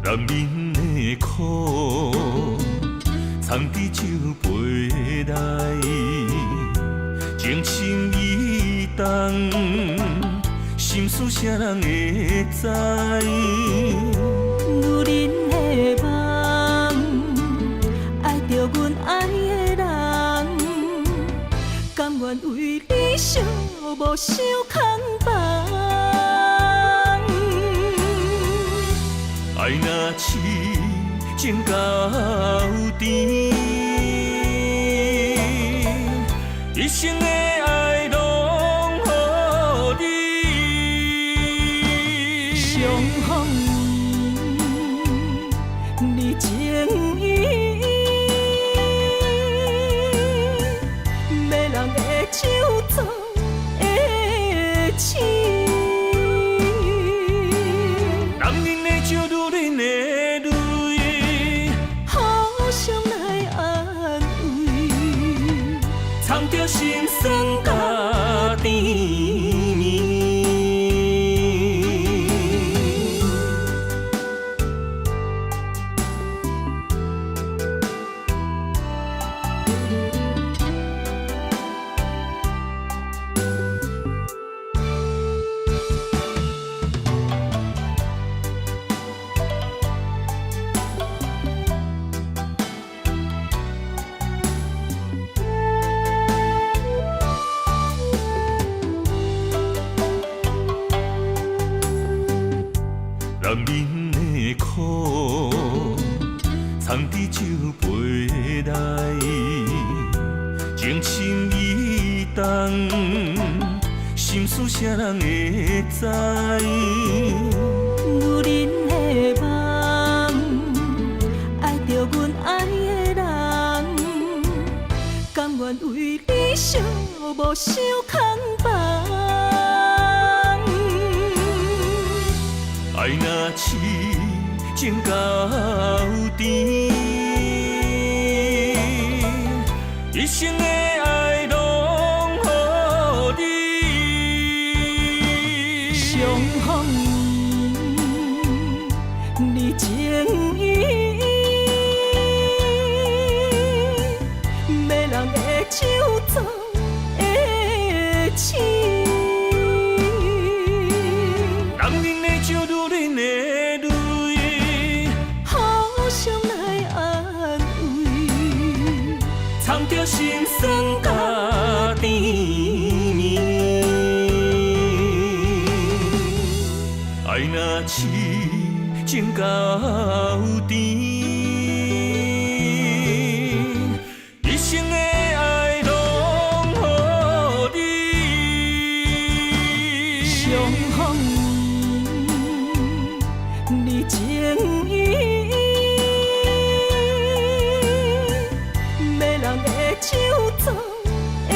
男人的苦，藏伫酒杯内，情深意重，心事啥人会知？女人的梦，爱着阮爱的人，甘愿为你寂寞受空房。爱若痴情到底，一生的爱拢予你。相逢你情意，要人的手做的刺。心酸甲甜蜜，男人的苦，藏伫酒杯内，情深意重，心事啥人会知？女人的梦，爱着阮爱的人，甘愿为你寂寞受空房。痴情到底，一生的爱拢予你。相逢你情意，迷人的手作的痴。男人的酒，女人的泪，互相来安慰，藏着心酸甲甜蜜。爱若痴情到底，一生的爱拢予你。相逢你情意，迷人的手作的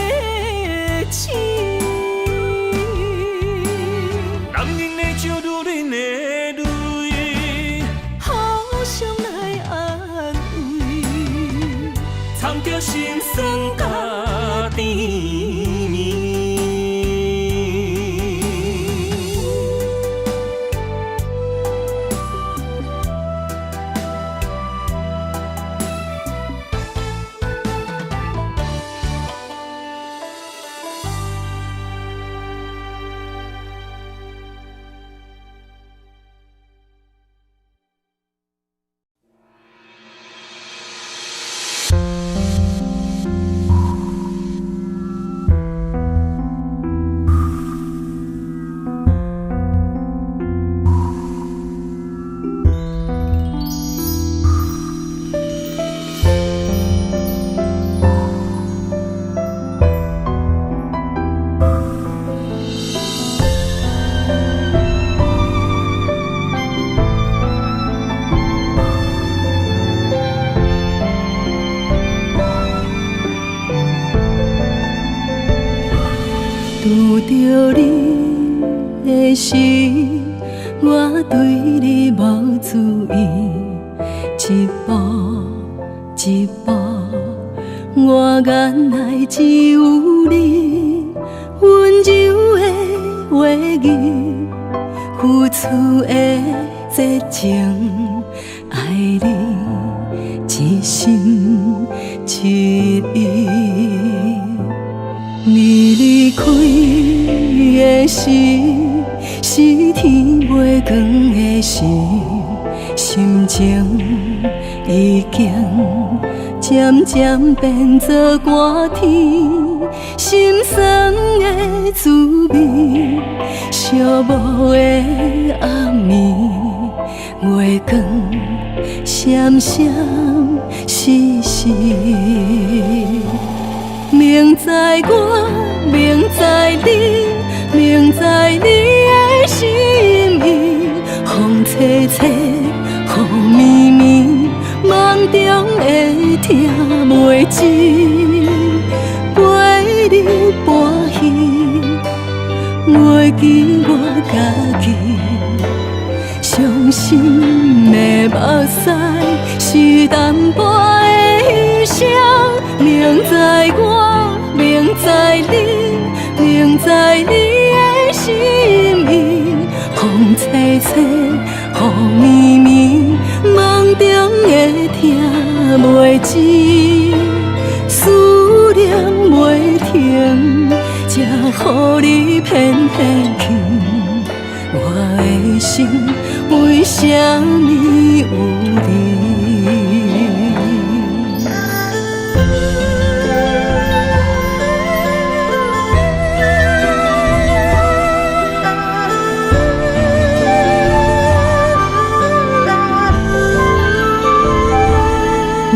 痴。男人的酒，女人的泪，互相来安慰，藏着心酸甲甜蜜。拄着你的时，我对你无注意，一步一步，我眼内只有你温柔的话语，付出的热情，爱你一心一意。你离开的时，是天袂光的时，心情已经渐渐变作寒天，心酸的滋味，寂寞的暗暝，月光闪闪烁烁。明知我，明知你，明知你的心意，风吹吹，雨绵绵，梦中会听袂真，陪你搬戏，袂记我家己，伤心的目屎是淡薄的牺牲。明知我，明知你，明知你的心意，风吹吹，雨绵绵，梦中会听袂真，思念袂停，才予你偏偏去。我的心为什么有你？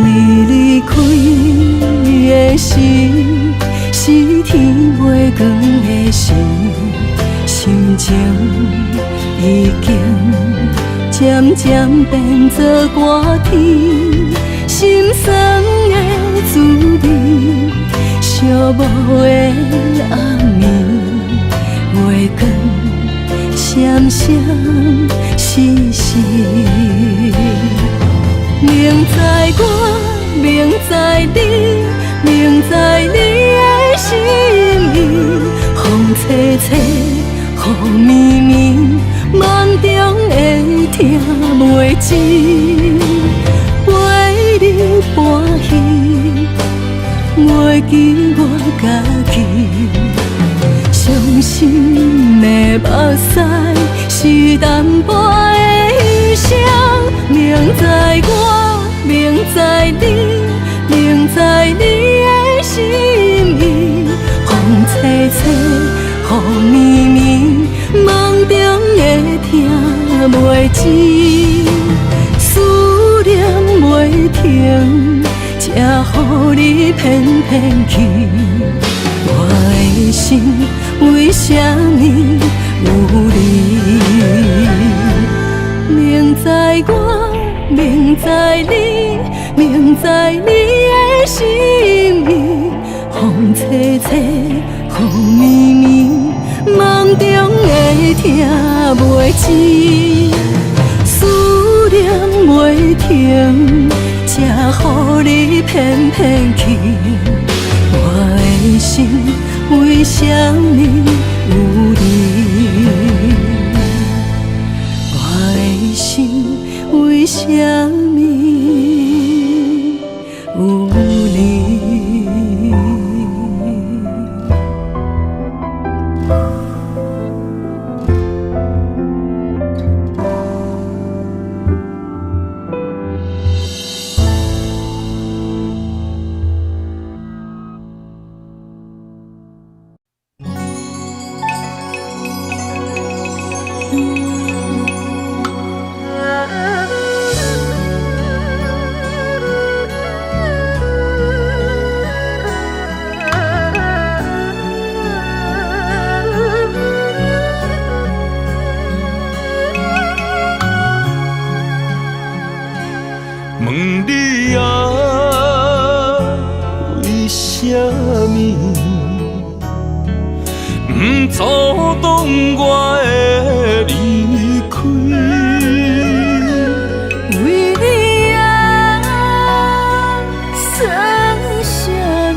你离开的时，是天袂光的时，心情已经渐渐变作寒天，心酸的滋味，寂寞的暗暝，月光闪闪烁一世。明知我，明知你，明知你的心意，风吹吹，雨绵绵，梦中会听袂真。陪你欢喜，袂记我家己。伤心的目屎是淡薄的牺牲。明知我，明知你，明知你的心意，风吹吹，雨绵绵，梦中会听袂真。思念袂停，才予你偏偏去。我的心为什么有你？明知我，明知你，明知你的心意，风吹吹，雨绵绵，梦中会听袂真。思念袂停，才予你偏偏去。我的心为什么有你？我的心为什么有你？问你啊，为什么不阻挡我的离开？为你啊，算什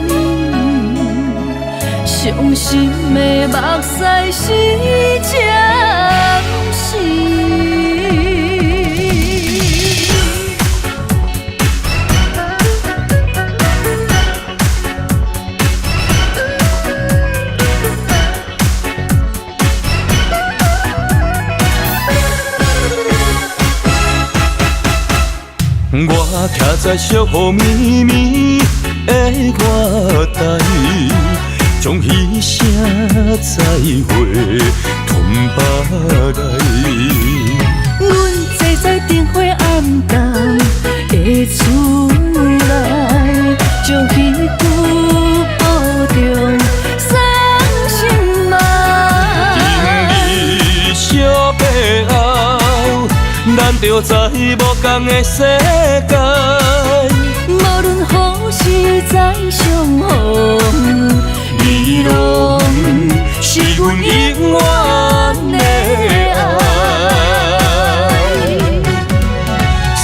么？伤心的目屎是暂时。我徛在寂雨绵绵的月台，将彼声再会吞巴来。阮坐在灯火暗淡的厝内，将彼句保重送心爱。今日小白后，咱就在无同的世界。无论何时再相逢，你拢是阮永远的爱。3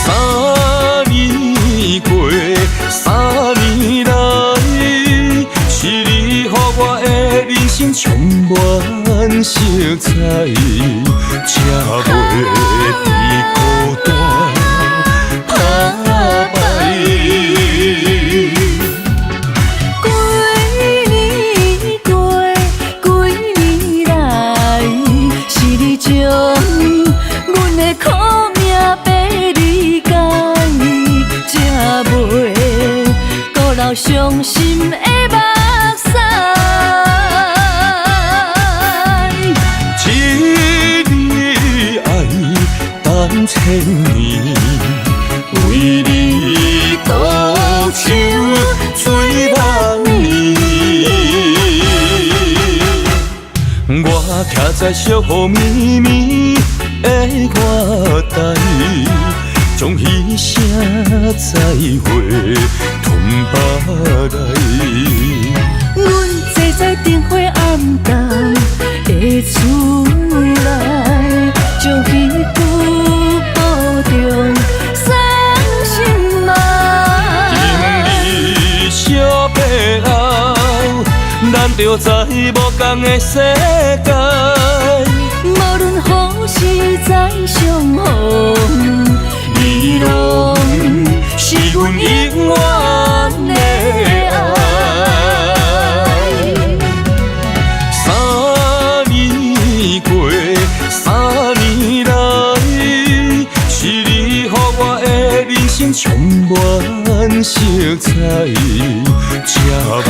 年过，3年来，是你予我的人生充满色彩，才袂伫孤单打败。几年来，是你将阮的苦命白理解，才袂孤留伤心的目屎。一日爱等千年，为你独守最万年。我徛在寂雨绵绵的月台，将彼声再会吞巴来。阮坐在灯火暗淡的厝内，将彼句就在无同的世界。无论何时再相逢，伊拢是阮永远的爱。3年过，3年来，是你予我的人生充满色彩，才袂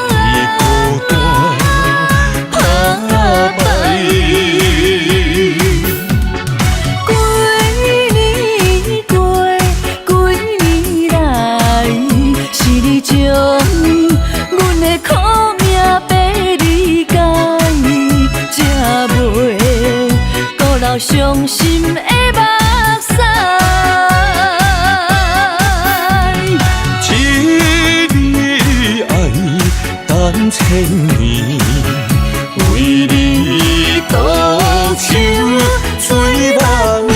伫孤单打败。几年过，几年来，是你将阮的苦命白理解，才袂孤留伤心的目屎。一你爱等千年，为你倒手水梦暝。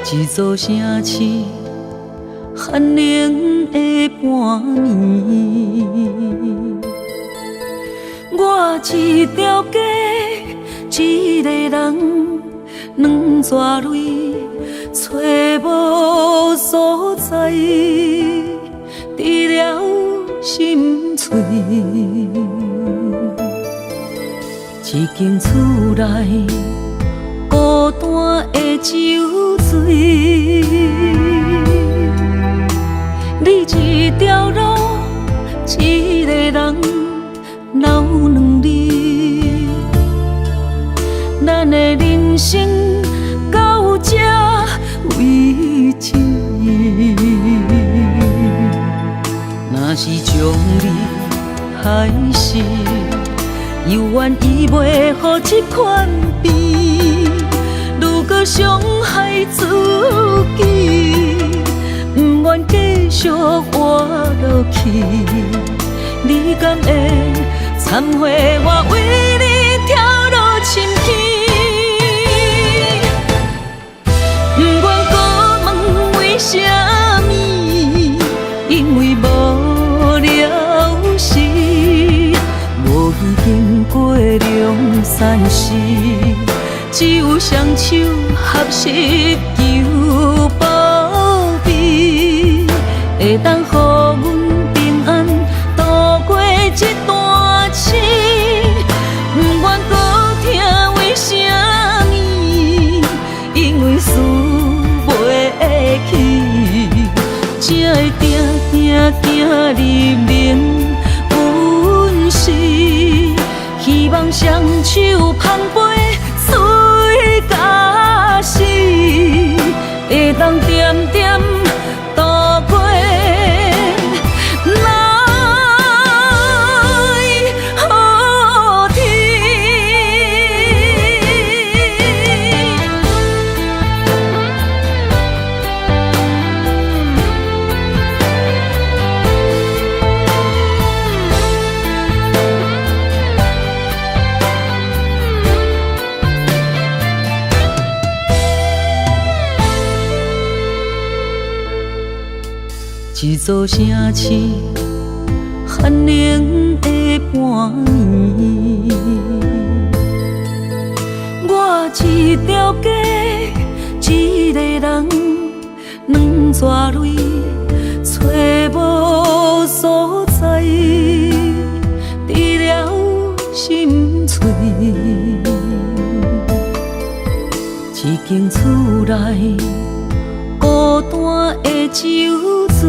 一座城市，寒冷的半暝，我一条街，一个人，两撮泪，找无所在，除了心碎。一间厝内，孤单的酒醉，你一条路，一个人，留两日，咱的人生到这为止。若是将你害死，又愿意袂予这款病，愈搁伤害自己，不愿继续活落去。你敢会忏悔我为你跳落深渊？不愿搁问为什么，因为无了时。无已经过两三世，只有双手合十求保庇，会当予阮平安度过这段痴。不愿搁听为什么，因为输袂起，才会定定行入眠。希望双手捧杯水甲死，会当点点度过来好天。一座城市，寒冷的半暝，我一条街，一个人，两撮泪，找无所在，除了心碎。一间厝内，孤单的酒醉，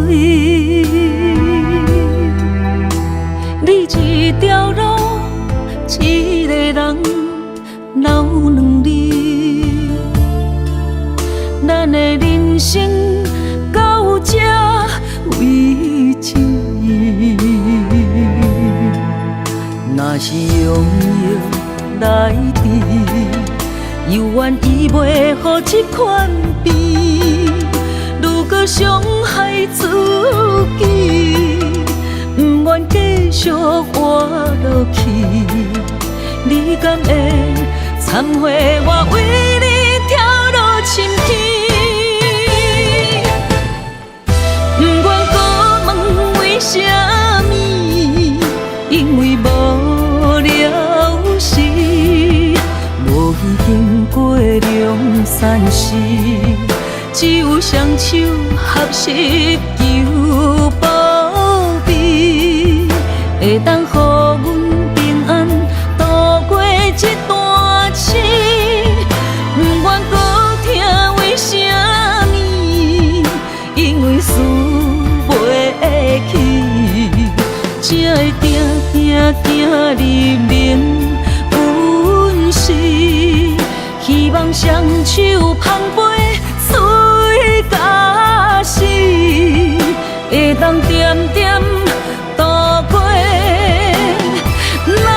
你一条路，一个人，留两日，咱的人生到这为止。药来治，犹原医袂好这款病，愈搁伤害自己，不愿继续活落去。你敢会忏悔我为你跳落深溪？不愿搁问为什么，因为无了时，无已经过两三时，只有双手合十求保庇，会当予阮平安度过这段星，不愿搁听为什么，因为输袂起，才会定入眠阮是，希望双手捧杯水甲死，会当点点度过来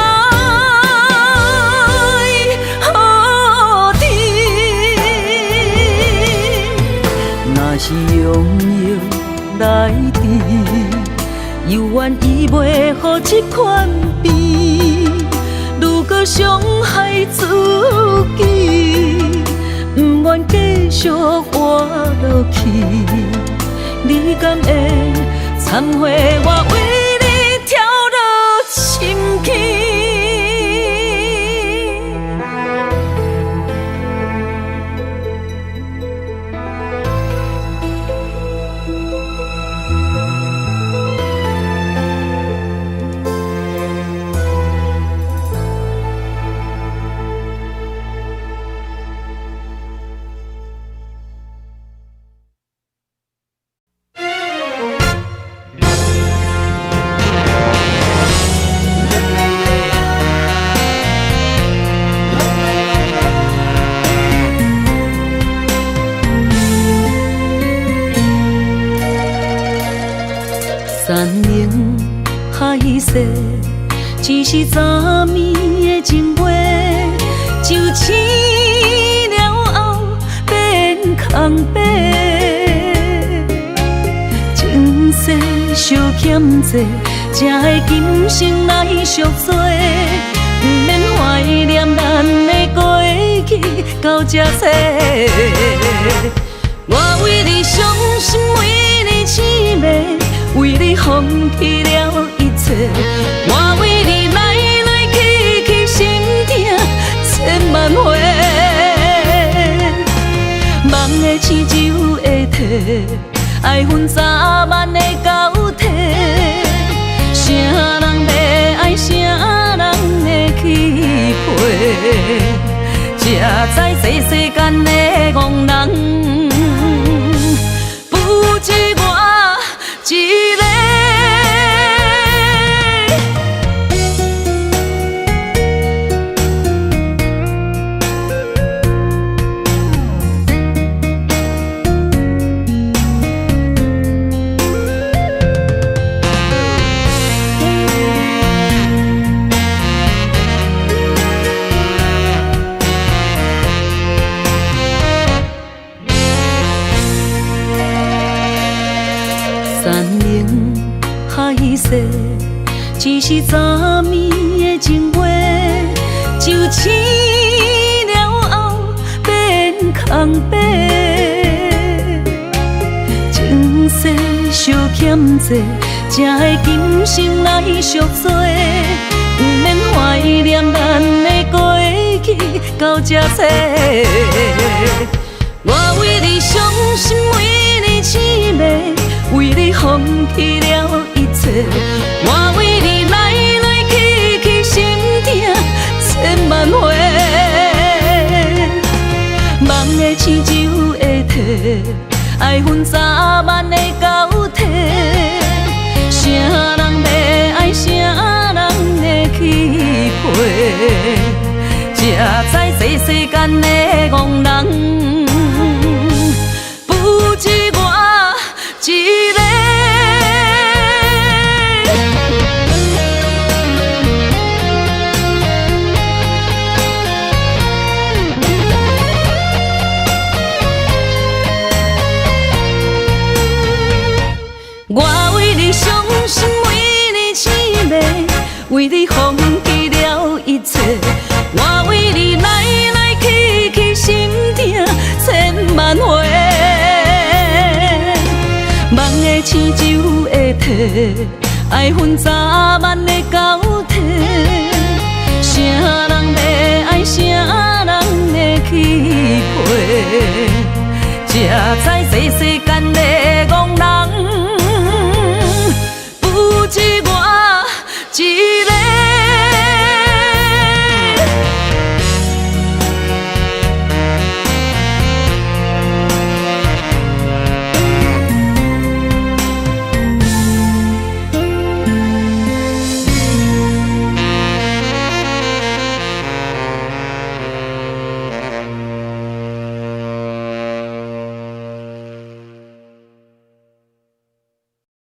好天。若是用药来治，犹原医袂好这款病，愈搁伤害自己，不愿继续活落去。你敢会忏悔我为你跳落深溪？山盟海誓，只是昨暝的情话，就醒了后变空白。前世相欠债，才会今生来赎罪，不免怀念咱的过去到这世。我为你伤心，为你凄迷，为你放弃了一切，我为你来来去去心痛千万回，梦的青州会替，爱恨早晚的交替，啥人要爱，啥人会去陪，才知这世间的憨人，不止我一个。山盟海誓，只是昨暝的情话，就醒了后变空白。前世相欠债，才会今生来赎罪，不免怀念咱的过去到这世。我为你伤心，为你凄迷，为你放弃了一切，我为你来来去去心痛千万回，梦的青州会替，爱恨早晚的交替，啥人要爱，啥人会去陪，才知这世间的憨人，不止我一个。青州的体，爱恨早晚的交替。啥人要爱，啥人的去陪，才知这世间的憨人，不止我一